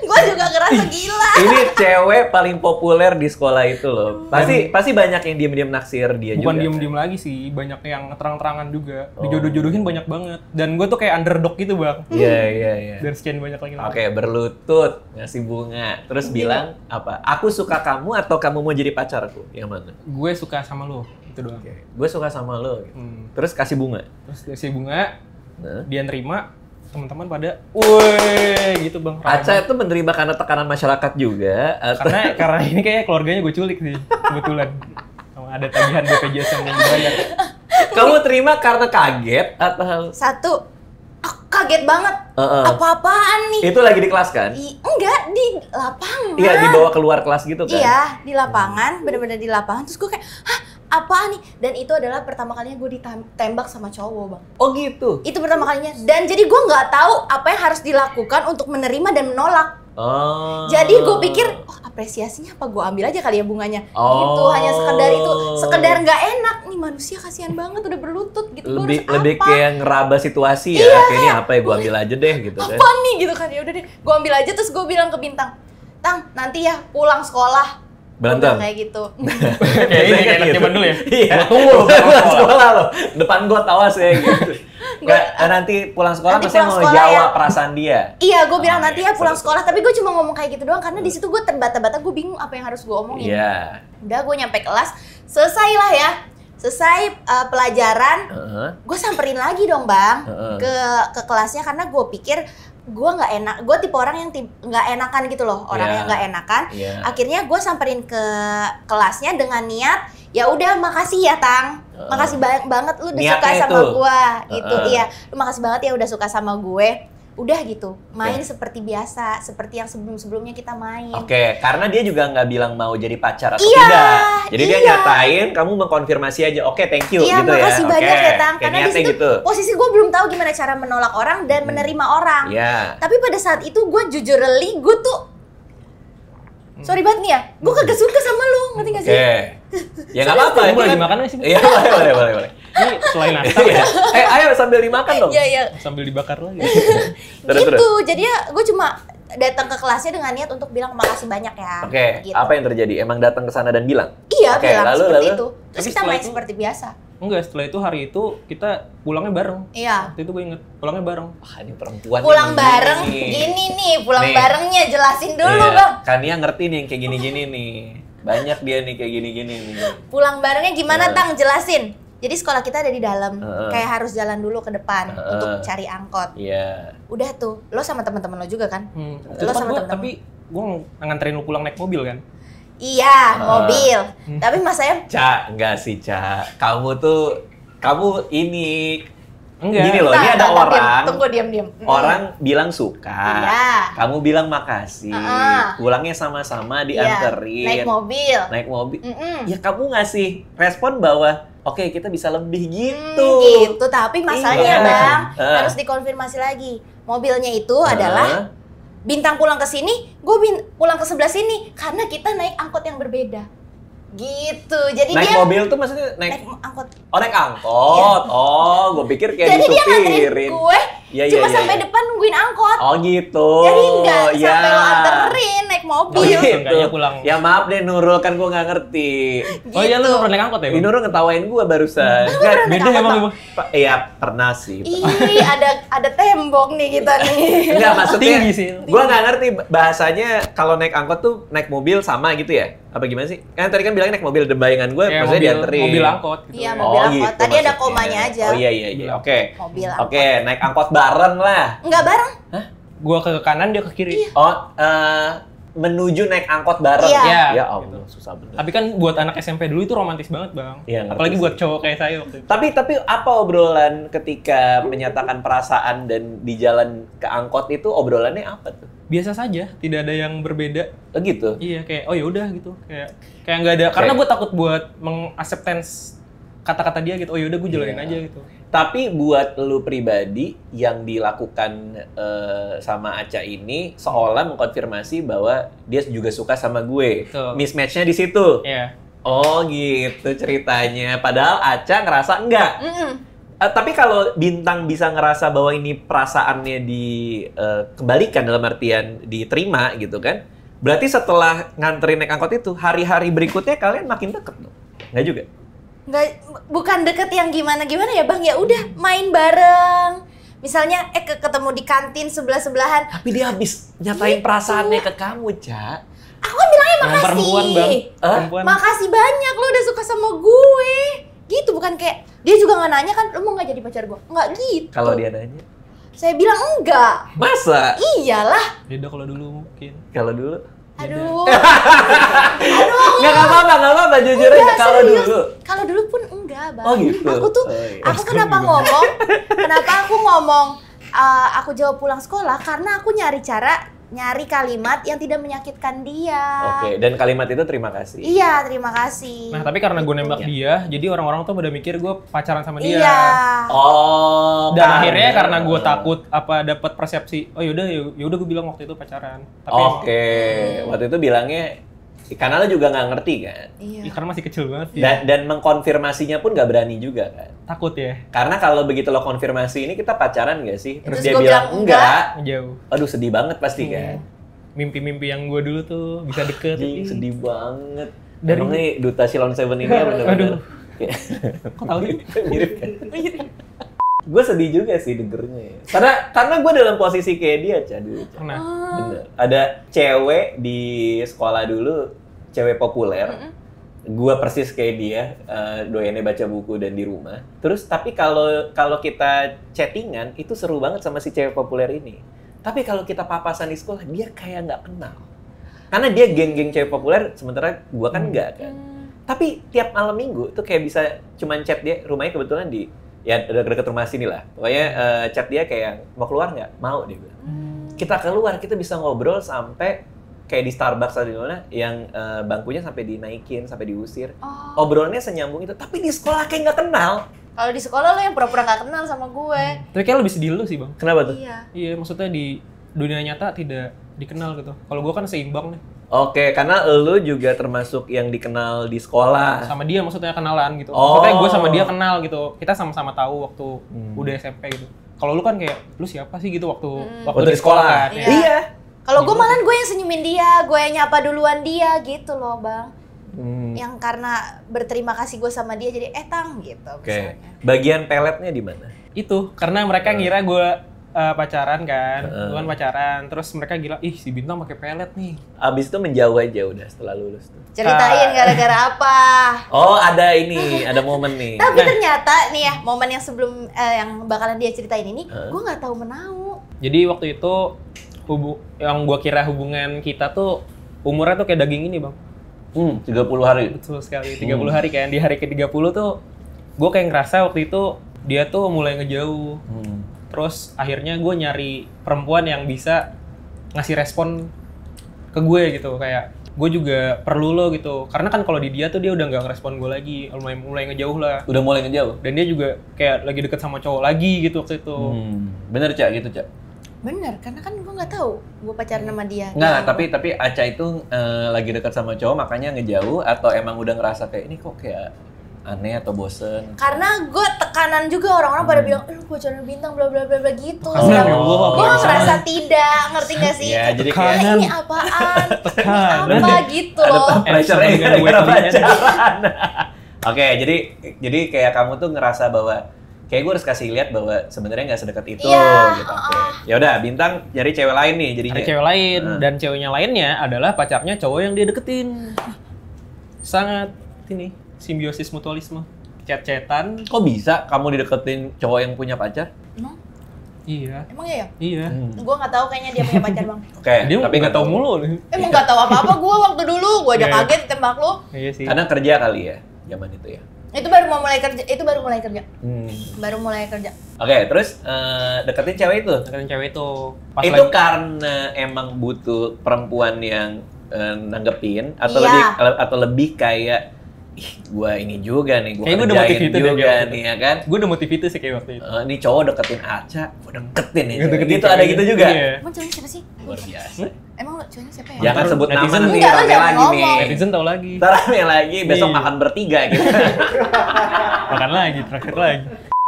Gue juga ngerasa gila. Ini cewek paling populer di sekolah itu loh. Pasti banyak yang diam-diam naksir dia Bukan juga. diem-diem lagi sih, banyak yang terang-terangan juga. Dijodoh-jodohin banyak banget. Dan gue tuh kayak underdog gitu bang. Iya. Dari sekian banyak lagi. Oke, berlutut, ngasih bunga. Terus bilang apa? Aku suka kamu atau kamu mau jadi pacarku? Yang mana? Gue suka sama lo, itu doang. Gue suka sama lo. Gitu. Terus kasih bunga. Terus kasih bunga, Nah. dia nerima, teman-teman pada, woi gitu bang. Aca itu menerima karena tekanan masyarakat juga. Atau... Karena ini kayak keluarganya gue culik sih, kebetulan. Sama ada tagihan BPJS yang belum dibayar. Kamu terima karena kaget atau? Satu. Aku kaget banget. Apa-apaan nih? Itu lagi di kelas kan? Enggak, di lapangan. Iya, dibawa keluar kelas gitu kan? Iya, di lapangan, bener-bener di lapangan. Terus gue kayak, hah, apaan nih? Dan itu adalah pertama kalinya gue ditembak sama cowok, bang. Oh gitu? Itu pertama kalinya. Dan jadi gue nggak tahu apa yang harus dilakukan untuk menerima dan menolak. Oh. Jadi gue pikir, oh apresiasinya apa gue ambil aja kali ya bunganya. Oh. Gitu, hanya sekedar itu. Sekedar nggak enak. Nih manusia kasihan banget udah berlutut gitu. Lebih kayak ngeraba situasi ya. Kayak ini apa ya, gue ambil aja deh gitu kan. Apa nih gitu kan, ya udah deh. Gue ambil aja terus gue bilang ke Bintang, Tang, nanti ya pulang sekolah. Berantem? Kayak gitu. Kayak ini kayak anak zaman dulu ya. Iya. Gua tunggu loh pulang sekolah loh. Depan gua tawas ya gitu. Nanti pulang sekolah Nanti pasti pulang mau sekolah jawab ya. perasaan dia. Iya, gue bilang nanti ya iya, pulang seru. sekolah. Tapi gue cuma ngomong kayak gitu doang karena di situ gue terbata-bata, gue bingung apa yang harus gue omongin. Iya. Udah, gue nyampe kelas, selesai lah ya. Selesai pelajaran, gue samperin lagi dong bang ke kelasnya karena gue pikir gue nggak enak, gue tipe orang yang nggak enakan gitu loh, orang yang nggak enakan. Akhirnya gue samperin ke kelasnya dengan niat, ya udah makasih ya Tang, makasih banget lu udah suka sama gue, gitu. Iya, lu makasih banget ya udah suka sama gue. Udah gitu, main seperti biasa, seperti yang sebelum-sebelumnya kita main. Oke, karena dia juga nggak bilang mau jadi pacar atau tidak. Jadi dia nyatain, kamu mengkonfirmasi aja, oke thank you iya, gitu ya. makasih banyak ya Tang, karena di situ gitu. posisi gue belum tahu gimana cara menolak orang dan menerima orang. Iya. Tapi pada saat itu gue jujur gue tuh sorry banget nih ya, gue kagak suka sama lu, ngerti gak sih? Oke. Ya nggak apa-apa. Ini boleh dimakan nggak sih? Iya, boleh. Ini selain nastar ya, Ayo sambil dimakan dong. Iya. sambil dibakar lagi. Gitu, jadi ya gue cuma datang ke kelasnya dengan niat untuk bilang makasih banyak ya. Oke, gitu. apa yang terjadi? Emang datang ke sana dan bilang? Iya, Oke, bilang seperti lalu? itu. Terus Tapi kita setelah main itu- seperti biasa. Enggak, setelah itu hari itu kita pulangnya bareng. Iya. Waktu itu gue inget, pulangnya bareng. Wah, ini perempuan Pulang nih, bareng, nih. gini nih, pulang Nih. barengnya jelasin dulu Iya, bang. Kan dia ngerti nih yang kayak gini-gini nih. Banyak dia nih kayak gini-gini nih. Pulang barengnya gimana Iya. Tang, jelasin. Jadi sekolah kita ada di dalam, Heeh. kayak harus jalan dulu ke depan untuk cari angkot. Iya. Udah tuh, lo sama teman-teman lo juga kan? Itu Lo kan sama gua, temen-temen. tapi gue nganterin lu pulang naik mobil kan. Iya, mobil. Tapi mas saya Ca, enggak sih, Ca. Kamu ini Enggak. Gini loh, ini ada orang. Tunggu diam. Orang bilang suka. Iya. Kamu bilang makasih. Pulangnya sama-sama dianterin. Naik mobil. Naik mobil. Mm-mm. Ya kamu ngasih respon bahwa oke, kita bisa lebih gitu. Gitu, tapi masalahnya Iya. bang harus dikonfirmasi lagi. Mobilnya itu adalah Bintang pulang ke sini, gue pulang ke sebelah sini karena kita naik angkot yang berbeda. Gitu. Jadi naik dia mobil tuh maksudnya naik angkot. Oh, naik angkot. Oh, gue pikir kayak Jadi dia nganterin disupirin. gue Iya, cuma iya, sampai iya. depan nungguin angkot. Oh gitu. Jadi enggak ya. sampai lo anterin naik mobil. Oh gitu. Seenggaknya pulang. Ya maaf deh Nurul, kan gue nggak ngerti. Oh iya, lu Gitu. pernah naik angkot ya? Ini Bang? Nurul ngetawain gue barusan. Nggak, naik Beda angkot, emang Bang? emang. Iya pernah sih. Ih, ada tembok nih kita nih. Enggak, maksudnya Tinggi sih. gue nggak ngerti bahasanya kalau naik angkot tuh naik mobil sama gitu ya? Apa gimana sih? Kan tadi kan bilangnya naik mobil, bayangan gue Kayak maksudnya dianterin. mobil angkot gitu. Iya, mobil angkot. Tadi ada maksudnya. komanya aja. Oh iya. Oke. Mobil angkot. Oke, naik angkot bareng lah. Enggak bareng. Gua ke kanan, dia ke kiri. Oh, menuju naik angkot bareng. Iya. Ya Allah, susah bener. Tapi kan buat anak SMP dulu itu romantis banget, Bang. Iya, ngerti Apalagi sih. buat cowok kayak saya waktu itu. Tapi apa obrolan ketika menyatakan perasaan dan di jalan ke angkot itu obrolannya apa tuh? Biasa saja, tidak ada yang berbeda. Oh gitu. Iya, kayak oh ya udah gitu. Kayak nggak ada, karena gue takut buat mengacceptance kata-kata dia gitu. Oh ya udah gue jalanin Iya. aja gitu. Tapi buat lu pribadi yang dilakukan sama Aca ini seolah mengkonfirmasi bahwa dia juga suka sama gue. Betul. Mismatch-nya di situ. Iya. Oh gitu ceritanya. Padahal Aca ngerasa enggak. Tapi kalau Bintang bisa ngerasa bahwa ini perasaannya dikembalikan dalam artian diterima gitu kan. Berarti setelah nganterin naik angkot itu, hari-hari berikutnya kalian makin deket dong? Nggak juga? Nggak, bukan deket yang gimana-gimana ya bang, ya udah main bareng. Misalnya ketemu di kantin sebelah-sebelahan. Tapi dia habis nyatain perasaannya ke kamu, Ca. Aku kan bilangnya Yang makasih. perempuan, Bang. Perempuan. Makasih banyak lo udah suka sama gue. Gitu, bukan kayak dia juga nggak nanya kan, lo mau nggak jadi pacar gue? Nggak gitu. Kalau dia nanya, Saya bilang enggak. masa? Iyalah. Beda kalau dulu mungkin. Kalau dulu? Aduh. Nggak apa-apa, jujur aja. Enggak, Kalau serius. dulu. Kalau dulu pun enggak, Bang. Oh, gitu. Aku tuh, Oh, iya. aku kenapa ngomong, aku jawab pulang sekolah karena aku nyari kalimat yang tidak menyakitkan dia. Oke, dan kalimat itu terima kasih. Iya, terima kasih. Nah, tapi karena gue nembak Iya. dia, jadi orang-orang tuh pada mikir gue pacaran sama dia. Iya. Oh, Dan akhirnya karena gue takut dapat persepsi, oh yaudah gue bilang waktu itu pacaran. Tapi Oke, waktu itu bilangnya karena lo juga nggak ngerti kan, Iya. karena masih kecil banget sih. dan mengkonfirmasinya pun nggak berani juga kan. Takut ya, Karena kalau begitu lo konfirmasi ini kita pacaran nggak sih? Terus Terus dia gua bilang bilang enggak. jauh. Aduh sedih banget pasti kan. mimpi-mimpi yang gue dulu tuh bisa deket. Anjing, sedih banget. Dari- Emang nih Duta Silon Seven ini ya bener-bener. Aduh. Kok tahu sih? Mirip kan? Gue sedih juga sih dengernya ya. Karena gue dalam posisi kayak dia, Ca, dulu. Ca. Nah, Bener. Ada cewek di sekolah dulu, cewek populer. Gue persis kayak dia, doyannya baca buku dan di rumah. Terus tapi kalau kita chattingan itu seru banget sama si cewek populer ini. Tapi kalau kita papasan di sekolah dia kayak nggak kenal. Karena dia geng-geng cewek populer, sementara gue kan enggak kan. Tapi tiap malam minggu tuh kayak bisa cuman chat dia, rumahnya kebetulan di ya dekat rumah sini lah. Pokoknya chat dia kayak mau keluar nggak? Mau dia bilang. Kita keluar, kita bisa ngobrol sampai kayak di Starbucks atau di mana yang bangkunya sampai dinaikin, sampai diusir. Obrolannya senyambung itu, tapi di sekolah kayak nggak kenal. Kalau di sekolah lo yang pura-pura nggak kenal sama gue. tapi kayak lebih sedih lu sih bang. Kenapa tuh? Iya. Iya, maksudnya di dunia nyata tidak dikenal gitu. Kalau gue kan seimbang nih. Oke, karena lu juga termasuk yang dikenal di sekolah. Sama dia maksudnya kenalan gitu. Oh. Maksudnya gue sama dia kenal gitu. Kita sama-sama tahu waktu udah SMP gitu. Kalau lu kan kayak, lu siapa sih gitu waktu Waktu di sekolah. kan? Iya. Iya. Kalau gue malah gue yang senyumin dia, gue yang nyapa duluan dia gitu loh bang. Yang karena berterima kasih gue sama dia jadi Tang gitu Oke. misalnya. Bagian peletnya di mana? Itu, karena mereka ngira gue pacaran kan. Gue kan pacaran. Terus mereka gila, ih si Bintang pakai pelet nih. Abis itu menjauh aja udah setelah lulus tuh. Ceritain gara-gara apa? Oh, ada ini, ada momen nih. Tapi ternyata nih ya momen yang sebelum yang bakalan dia ceritain ini, gue nggak tahu menau. Jadi waktu itu yang gue kira hubungan kita tuh umurnya tuh kayak daging ini bang. 30 hari. Betul sekali, 30 hari kan. Di hari ke-30 tuh gue kayak ngerasa waktu itu dia tuh mulai ngejauh. Terus akhirnya gue nyari perempuan yang bisa ngasih respon ke gue gitu. Kayak gue juga perlu lo gitu. Karena kan kalau di dia tuh dia udah nggak ngerespon gue lagi. Mulai ngejauh lah. Udah mulai ngejauh? Dan dia juga kayak lagi deket sama cowok lagi gitu waktu itu. Bener, Ca, gitu, Ca? Bener, karena kan gue nggak tahu gue pacaran sama dia. Nggak, tapi Aca itu lagi dekat sama cowok makanya ngejauh atau emang udah ngerasa kayak ini kok kayak aneh atau bosen? Karena gue tekanan juga orang-orang pada bilang, lu pacaran Bintang bla bla bla bla gitu. Tekanan, ya Allah, Gue apalagi ngerasa tidak, ngerti gak sih? Ya, jadi Nah, kayak ini apaan? Ini Tekanan. apa gitu ada loh. pressure Sama dengan gara-gara wedding-nya. pacaran. Oke, jadi kayak kamu tuh ngerasa bahwa kayak gue harus kasih lihat bahwa sebenarnya nggak sedekat itu Iya, gitu. Oke. Ya udah, Bintang nyari cewek lain nih jadinya. Ada cewek lain dan ceweknya lainnya adalah pacarnya cowok yang dia deketin. Sangat ini simbiosis mutualisme. Chat-chatan. Kok bisa kamu dideketin cowok yang punya pacar? Emang? Iya. Emang iya ya? Iya. Gue nggak tahu kayaknya dia punya pacar bang. Oke, Dia tapi nggak tahu mulu nih. Emang nggak tahu apa-apa gue waktu dulu. Gue aja Iya. kaget tembak lu. Iya sih. Karena kerja kali ya, zaman itu ya. Itu baru mau mulai kerja. Itu baru mulai kerja. Baru mulai kerja. Oke, terus deketin cewek itu. Deketin cewek itu. Pas Itu lagi karena emang butuh perempuan yang nanggepin atau Iya. lebih kayak ih, gua ini juga nih, gua Kayaknya gua udah kerjain motiv itu deh, juga kayak nih ya kan. gue udah motiv itu sih kayak waktu itu. Ini cowok deketin Aca, gua deketin nih. Deketin Gitu ada cewek. gitu juga. Iya. Emang cowoknya siapa sih? Luar biasa. Emang cowoknya siapa ya? Jangan sebut nama Netizen. nanti Enggak, lu rame jangan lagi nih. ngomong. Netizen tahu lagi. Ntar rame lagi, besok Iya. makan bertiga gitu. Makan lagi, terakhir lagi.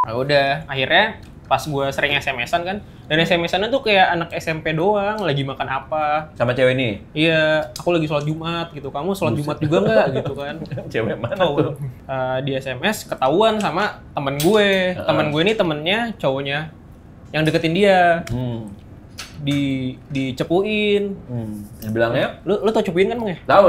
Nah udah, akhirnya pas gue sering SMS-an kan, dan SMS-annya tuh kayak anak SMP doang, lagi makan apa. Sama cewek ini. Iya, aku lagi sholat Jumat gitu, kamu sholat Jumat juga nggak gitu kan. Cewek mana Tahu. tuh? Di SMS ketahuan sama temen gue. Temen gue ini temennya cowoknya yang deketin dia. Dicepuin. Dia bilangnya? Lu tau cepuin kan, Bang ya? Tahu.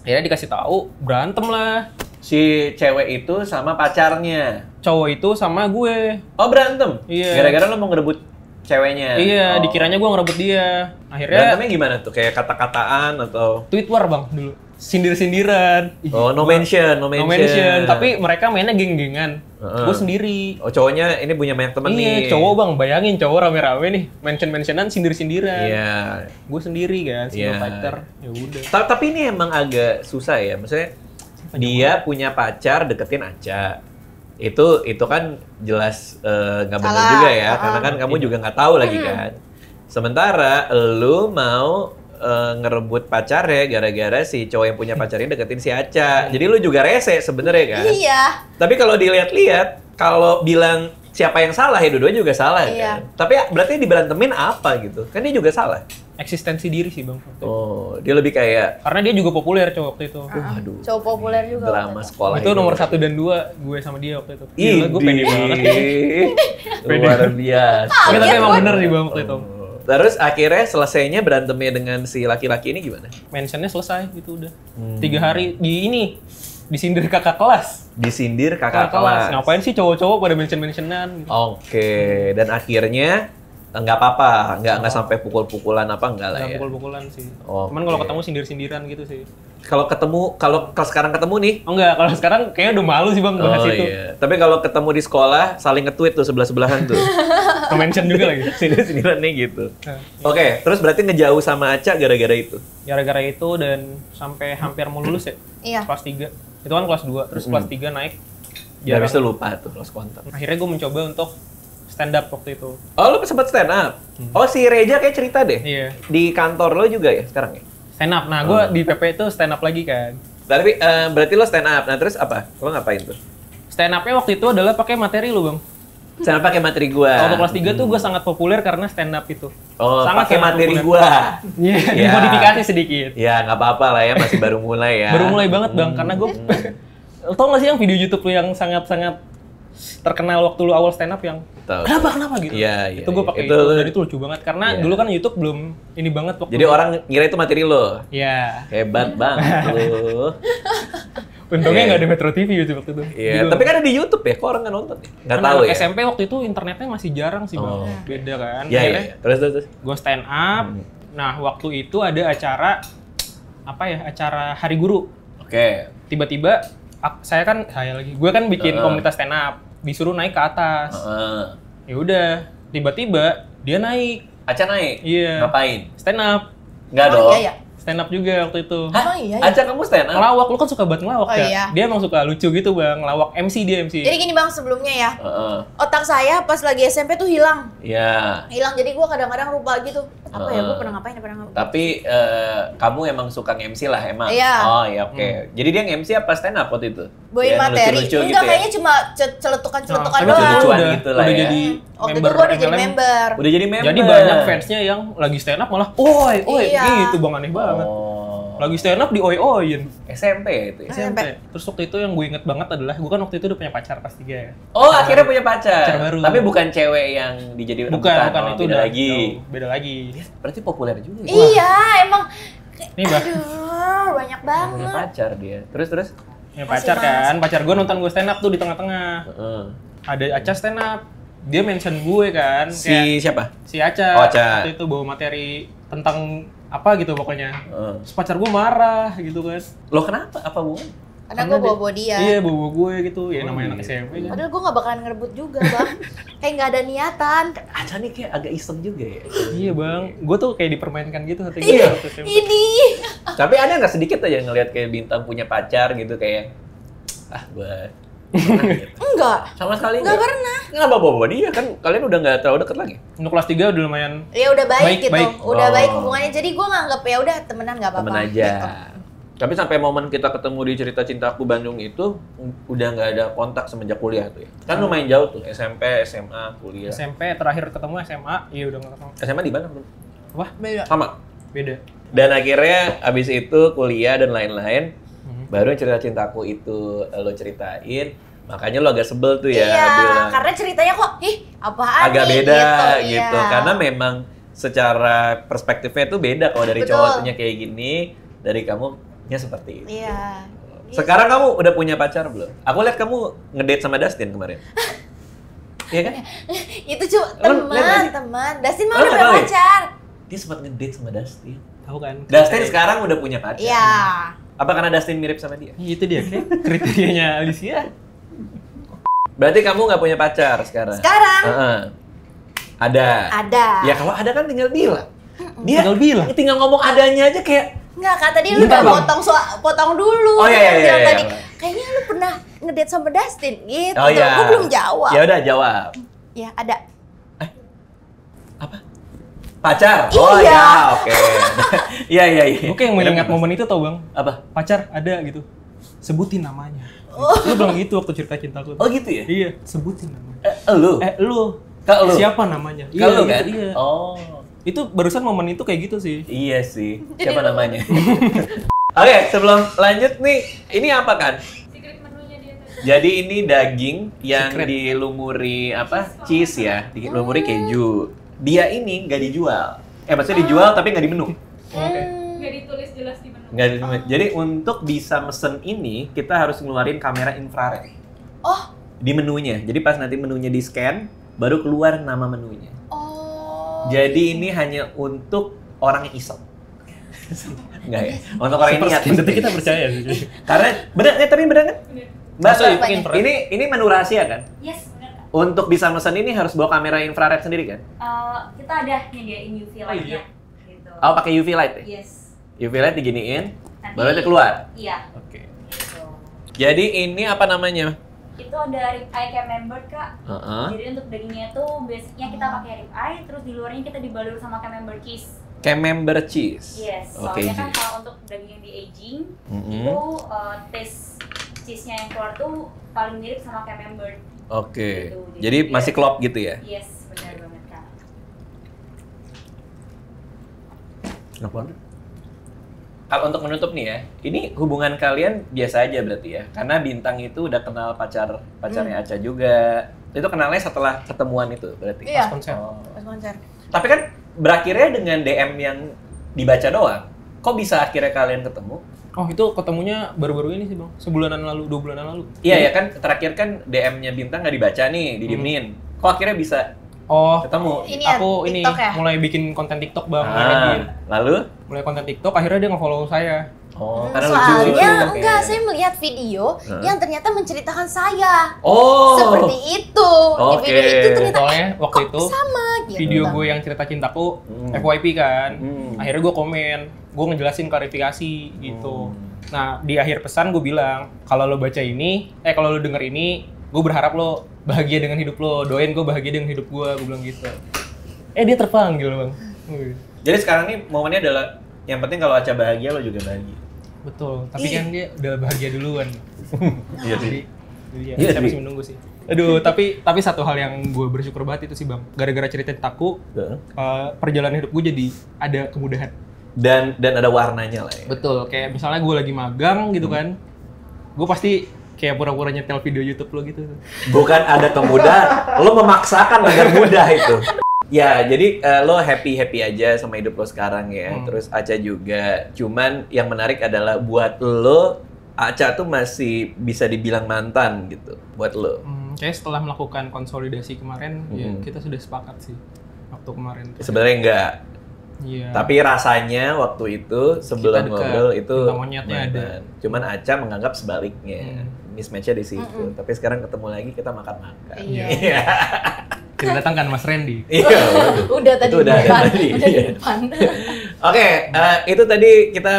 Akhirnya dikasih tahu, berantem lah. Si cewek itu sama pacarnya. Cowok itu sama gue. Oh, berantem? Iya. Gara-gara lo mau ngerebut ceweknya? Iya, Oh. dikiranya gue ngerebut dia. Akhirnya Berantemnya gimana tuh? Kayak kata-kataan atau? tweet war bang dulu. Sindir-sindiran. Oh, no mention. No mention. Tapi mereka mainnya geng-gengan. Gue sendiri. Oh, cowoknya ini punya banyak temen nih. Iya, cowok bang, bayangin cowok rame-rame nih, mention-mentionan, sindir-sindiran. Iya. Gue sendiri kan, single Iya. fighter. Ya udah. Tapi ini emang agak susah ya. Maksudnya dia punya pacar deketin Aca. Itu kan jelas nggak benar Salah. juga ya, karena kan kamu juga nggak tahu lagi kan. Sementara lu mau ngerebut pacarnya gara-gara si cowok yang punya pacar ini deketin si Aca. Jadi lu juga rese sebenarnya kan. Iya. Tapi kalau dilihat-lihat, kalau bilang siapa yang salah ya dua-duanya juga salah Iya. kan. Tapi berarti diberantemin apa gitu? Kan dia juga salah. eksistensi diri sih bang. Oh, dia lebih kayak Karena dia juga populer cowok waktu itu. waduh. Cowok populer juga. Drama waktu itu. sekolah Itu nomor 1 dan 2 gue sama dia waktu itu. Gila, gue pede banget. Luar biasa. Iya, tapi emang bener sih bang waktu itu. Terus akhirnya selesainya berantemnya dengan si laki-laki ini gimana? Mentionnya selesai gitu udah. 3 hari di ini disindir kakak kelas. Disindir kakak kelas. Ngapain sih cowok-cowok pada mention-mentionan? Oke, dan akhirnya nggak apa-apa, nggak sampai pukul-pukulan apa enggak lah Nggak ya. pukul-pukulan sih. Oke. Cuman kalau ketemu sindir-sindiran gitu sih. Kalau sekarang ketemu nih, Oh enggak, kalau sekarang kayaknya udah malu sih bang bahas oh itu. iya. Tapi kalau ketemu di sekolah saling nge-tweet tuh sebelah-sebelahan tuh. Nge-mention juga lagi. Sindir-sindiran nih gitu. Nah, Oke, terus berarti ngejauh sama Aca gara-gara itu. gara-gara itu dan sampai hampir mau lulus ya. Iya. Kelas 3. Itu kan kelas 2, terus kelas 3 naik. Ya habis itu lupa tuh lost kontak. Akhirnya gue mencoba untuk stand up waktu itu. Oh, lu sempat stand up? Oh, si Reja kayak cerita deh. Iya. Di kantor lo juga ya sekarang ya? Stand up. Nah, gue di PP itu stand up lagi kan. Tapi berarti lo stand up. Nah, terus apa? Lo ngapain tuh? Stand up-nya waktu itu adalah pakai materi lu, Bang. Stand up pakai materi gua. Waktu kelas 3 tuh gue sangat populer karena stand up itu. Oh, sangat pakai materi populer. gua. Iya, Ya. dimodifikasi sedikit. Ya, nggak apa-apa lah ya, masih baru mulai ya. Baru mulai banget, Bang, karena gue tau gak sih yang video YouTube lu yang sangat-sangat terkenal waktu lu awal stand up yang Tahu. kenapa gitu? Iya, iya. Itu gue pakai itu, dan itu lucu banget karena Iya. dulu kan YouTube belum ini banget waktu. Jadi orang ngira itu materi lo. Iya. Hebat banget lu. Untungnya Iya. nggak ada Metro TV YouTube waktu itu. Iya, Jadi tapi kan ada di YouTube ya, kok orang nggak nonton ya? Nggak kan tahu anak ya? SMP waktu itu internetnya masih jarang sih, Bang. Oh. Beda kan. Iya, iya. Terus. Gue stand up. Nah, waktu itu ada acara apa ya? Acara Hari Guru. Oke. Tiba-tiba gue kan bikin komunitas stand up, disuruh naik ke atas. Heeh. Ya udah, tiba-tiba dia naik Aca naik? Iya. Ngapain? stand up. Nggak Oh, dong. iya, iya. Stand up juga waktu itu. Hah? Oh, iya, iya. Aca kamu stand up? Ngelawak, lu kan suka banget ngelawak Oh, ya. iya. Dia emang suka lucu gitu, Bang. Ngelawak MC dia MC. Jadi gini bang, sebelumnya ya, Heeh. otak saya pas lagi SMP tuh hilang. Iya. Hilang, jadi gue kadang-kadang lupa gitu. Apa ya, gue Heeh. pernah ngapain, pernah ngapain. Tapi kamu emang suka nge-MC lah emang? Iya. Oh iya, oke. Jadi dia nge-MC apa stand up waktu itu? Bawain Yang materi, lucu-lucu enggak gitu ya? kayaknya cuma celetukan-celetukan Tapi doang. lucu-lucuan udah, gitu lah udah ya. jadi Waktu itu member gue udah jadi MLM. member. Udah jadi member. Jadi banyak fansnya yang lagi stand up malah, oi, Iya. gitu Bang, aneh banget. Oh. Lagi stand up di oi-oin. SMP itu ya? SMP. Terus waktu itu yang gue inget banget adalah, gue kan waktu itu udah punya pacar kelas 3 ya. Oh, akhirnya punya pacar. Pacar baru. Tapi bukan cewek yang dijadiin Bukan, rebutan. Oh, itu beda udah lagi. jauh, beda lagi. Berarti populer juga ya? Iya, emang. Nih, Bah. Aduh, banyak Punya banget. pacar dia. Terus? Ya pacar kan, pacar gue nonton gue stand up tuh di tengah-tengah. Heeh. Ada Aca stand up. Dia mention gue kan. Si siapa? Si Aca. Oh, Aca. Waktu itu bawa materi tentang apa gitu pokoknya. Heeh. Terus pacar gue bumarah gitu kan. Lo kenapa? Apa hubungan? Karena gue bawa dia. Iya, bawa gue gitu. Ya Oh, namanya iya. anak SMP kan. Padahal gue gak bakalan ngerebut juga bang. Kayak gak ada niatan. Aca nih kayak agak iseng juga ya. Iya bang, gue tuh kayak dipermainkan gitu hati gue. Iya, waktu SMP. ini. Tapi ada nggak sedikit aja ngelihat kayak Bintang punya pacar gitu kayak gue gitu. Enggak. Sama sekali Enggak pernah. Nggak bawa dia kan kalian udah nggak terlalu deket lagi. Untuk kelas 3 udah lumayan. Ya udah baik, Baik, gitu. baik. Udah Oh. baik hubungannya. Jadi gue nganggep ya udah temenan gak apa-apa. Temen aja. Gitu. Tapi sampai momen kita ketemu di Cerita Cintaku Bandung itu udah nggak ada kontak semenjak kuliah tuh ya. Kan lumayan jauh tuh SMP, SMA, kuliah. SMP terakhir ketemu SMA, iya udah nggak ketemu. SMA di mana bro? Wah, Beda. Sama. beda. Dan akhirnya abis itu kuliah dan lain-lain, Mhm. baru Cerita Cintaku itu lo ceritain. Makanya lo agak sebel tuh ya Iya, bilang. karena ceritanya kok, apaan Agak nih? beda gitu. gitu. Iya. Karena memang secara perspektifnya tuh beda kalau dari Betul. cowoknya kayak gini, dari kamunya seperti itu. Iya. Sekarang kamu udah punya pacar belum? Aku lihat kamu ngedate sama Dustin kemarin. Iya kan? Itu cuma Emang lihat nggak sih? teman. Dustin mah Oh, udah nggak punya tahu ya? pacar. Dia sempat ngedate sama Dustin. Tahu kan? Dustin sekarang udah punya pacar. Iya. Apa karena Dustin mirip sama dia? Iya, itu dia kayak kriterianya Alicia. Berarti kamu nggak punya pacar sekarang? Sekarang Heeh. Ada. ada. Ya kalau ada kan tinggal bilang. Dia Tinggal bilang. tinggal ngomong adanya aja kayak Enggak, kata dia lu Bentar, udah Bang. potong dulu. Oh, iya, iya, Dia bilang iya, tadi, iya. kayaknya lu pernah ngedate sama Dustin gitu. oh ya. Gue belum jawab. Ya udah jawab. Ya, ada. Apa? Pacar? Iya. Oh ya, oke. Iya iya iya. Gue kayak mengingat momen itu tau bang. Apa? Pacar ada gitu. Sebutin namanya. Oh. Lu bilang gitu waktu cerita cintaku. Oh gitu ya? Iya, sebutin namanya. Lu? Lu. Kak lu? Siapa namanya? Kak lu gitu, kan? Iya. Oh. Itu barusan momen itu kayak gitu sih. Iya sih. Siapa namanya? Oke, sebelum lanjut nih, ini apa kan? Secret menunya dia tadi. Jadi ini daging yang Secret. dilumuri cheese ya, dilumuri keju. Dia ini nggak dijual. Maksudnya dijual tapi nggak di menu. Oke. Nggak ditulis jelas di menu. Nggak di menu. Jadi untuk bisa mesen ini kita harus ngeluarin kamera infrared Oh, di menunya. Jadi pas nanti menunya di scan, baru keluar nama menunya. oh. Jadi ini hanya untuk orang yang iseng. Enggak ya? Untuk orang yang niat. Berarti kita percaya sih. Karena bener, tapi bener kan? Bener. Mbak, Masa Mbak, bikin infrared? ini menu rahasia kan? Yes, benar Kak. Untuk bisa mesen ini harus bawa kamera infrared sendiri kan? Kita ada nyediain UV Oh, light-nya. iya. Gitu. Oh, pakai UV light ya? Yes. UV light diginiin, Nanti- baru dia keluar. Iya. Oke. Gitu. Jadi ini apa namanya? Itu ada rib eye camembert Kak. Heeh. Jadi untuk dagingnya tuh basicnya kita pakai rib eye, terus di luarnya kita dibalur sama camembert cheese. Camembert cheese. Yes. Oke. Soalnya kan kalau untuk daging yang di aging Mm-mm. itu taste cheese-nya yang keluar tuh paling mirip sama camembert. Oke. Gitu. Jadi masih klop gitu ya? Yes, benar banget Kak. Kalau untuk menutup nih ya, ini hubungan kalian biasa aja berarti ya? Karena Bintang itu udah kenal pacarnya Aca juga. Itu kenalnya setelah ketemuan itu berarti? Iya. Pas konser. Oh. Pas konser. Tapi kan berakhirnya dengan DM yang dibaca doang. Kok bisa akhirnya kalian ketemu? Oh, itu ketemunya baru-baru ini sih, Bang. Sebulanan lalu, 2 bulanan lalu. Iya ya kan, terakhir kan DM-nya Bintang nggak dibaca nih, didiemin. Kok akhirnya bisa Oh, ketemu? Ini ya, aku ini TikTok ya? mulai bikin konten TikTok, Bang. Lalu? Mulai konten TikTok, akhirnya dia nge-follow saya. Oh, karena lucu. Soalnya Oke. enggak, saya melihat video yang ternyata menceritakan saya. Oh. Seperti itu. Di Oke. video itu ternyata Soalnya waktu kok itu sama gitu. video gue yang cerita cintaku Hmm. FYP kan. Hmm. Akhirnya gue komen, gue ngejelasin klarifikasi gitu. Nah, di akhir pesan gue bilang, kalau lo baca ini, kalau lo denger ini, gue berharap lo bahagia dengan hidup lo, doain gue bahagia dengan hidup gue bilang gitu. Dia terpanggil, Bang. Wih. Jadi sekarang nih momennya adalah yang penting kalau Aca bahagia lo juga bahagia. Betul, tapi kan dia udah bahagia duluan. Iya Jadi, sih. iya, Iya saya sih. masih menunggu sih. Aduh, tapi satu hal yang gue bersyukur banget itu sih, Bang. Gara-gara cerita cintaku, perjalanan hidup gue jadi ada kemudahan. Dan ada warnanya lah ya. Betul, kayak misalnya gue lagi magang gitu kan, gue pasti kayak pura-pura nyetel video YouTube lo gitu. Bukan ada kemudahan, lo memaksakan agar mudah itu. Ya, jadi lo happy aja sama hidup lo sekarang ya. Terus Aca juga. Cuman yang menarik adalah buat lo, Aca tuh masih bisa dibilang mantan gitu buat lo. Kayak setelah melakukan konsolidasi kemarin, ya kita sudah sepakat sih waktu kemarin. Sebenarnya enggak. Iya. Tapi rasanya waktu itu sebelum Kita dekat, ngobrol itu cinta monyetnya ada. mantan. Cuman Aca menganggap sebaliknya. Mismatch-nya di situ. Tapi sekarang ketemu lagi kita makan-makan. Iya. Kita datangkan Mas Randy. Iya. Udah tadi Itu udah di depan. tadi. Udah di depan. Oke, itu tadi kita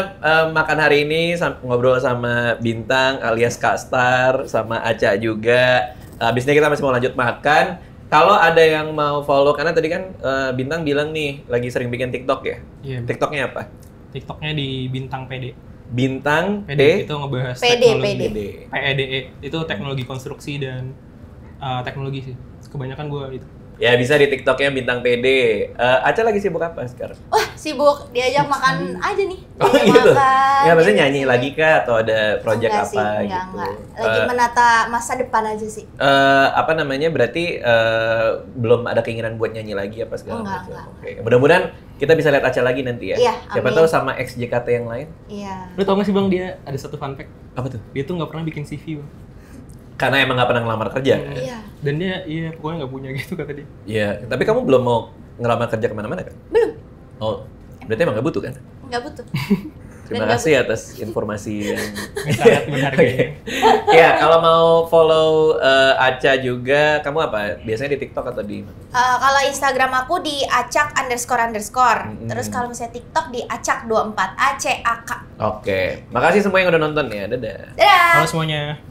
makan hari ini ngobrol sama Bintang alias Kak Star, sama Aca juga. Habis ini kita masih mau lanjut makan. Kalau ada yang mau follow, karena tadi kan Bintang bilang nih lagi sering bikin TikTok ya. Iya. TikToknya apa? TikToknya di Bintang PD. Bintang PD itu ngebahas PD, teknologi. PD. PEDE itu teknologi konstruksi dan teknologi sih. Kebanyakan gue itu. Ya bisa di TikToknya Bintang PD. Aca lagi sibuk apa sekarang? Wah, sibuk diajak makan aja nih. Oh Diajak gitu. makan. Ya maksudnya nyanyi sini. lagi kah atau ada project Enggak apa sih, gitu? enggak. Lagi menata masa depan aja sih. Apa namanya? Berarti belum ada keinginan buat nyanyi lagi apa segala Enggak, macam. enggak. Oke. Mudah-mudahan kita bisa lihat Aca lagi nanti ya. Iya, Siapa amin. tahu sama ex JKT yang lain. Iya. Lu tau gak sih Bang, dia ada satu fun fact. Apa tuh? Dia tuh nggak pernah bikin CV, Bang. Karena emang nggak pernah ngelamar kerja. Iya. Dan dia, pokoknya nggak punya gitu kata dia. Iya. Tapi kamu belum mau ngelamar kerja kemana-mana kan? Belum. Oh, berarti emang nggak butuh kan? Enggak butuh. Terima Dan kasih atas informasi yang Sangat berharga. ya, kalau mau follow Aca juga, kamu apa? Biasanya di TikTok atau di mana? Kalau Instagram aku di acak__. Terus kalau misalnya TikTok di acak24, ACAK. Oke. Makasih semua yang udah nonton ya. Dadah. Dadah. Halo semuanya.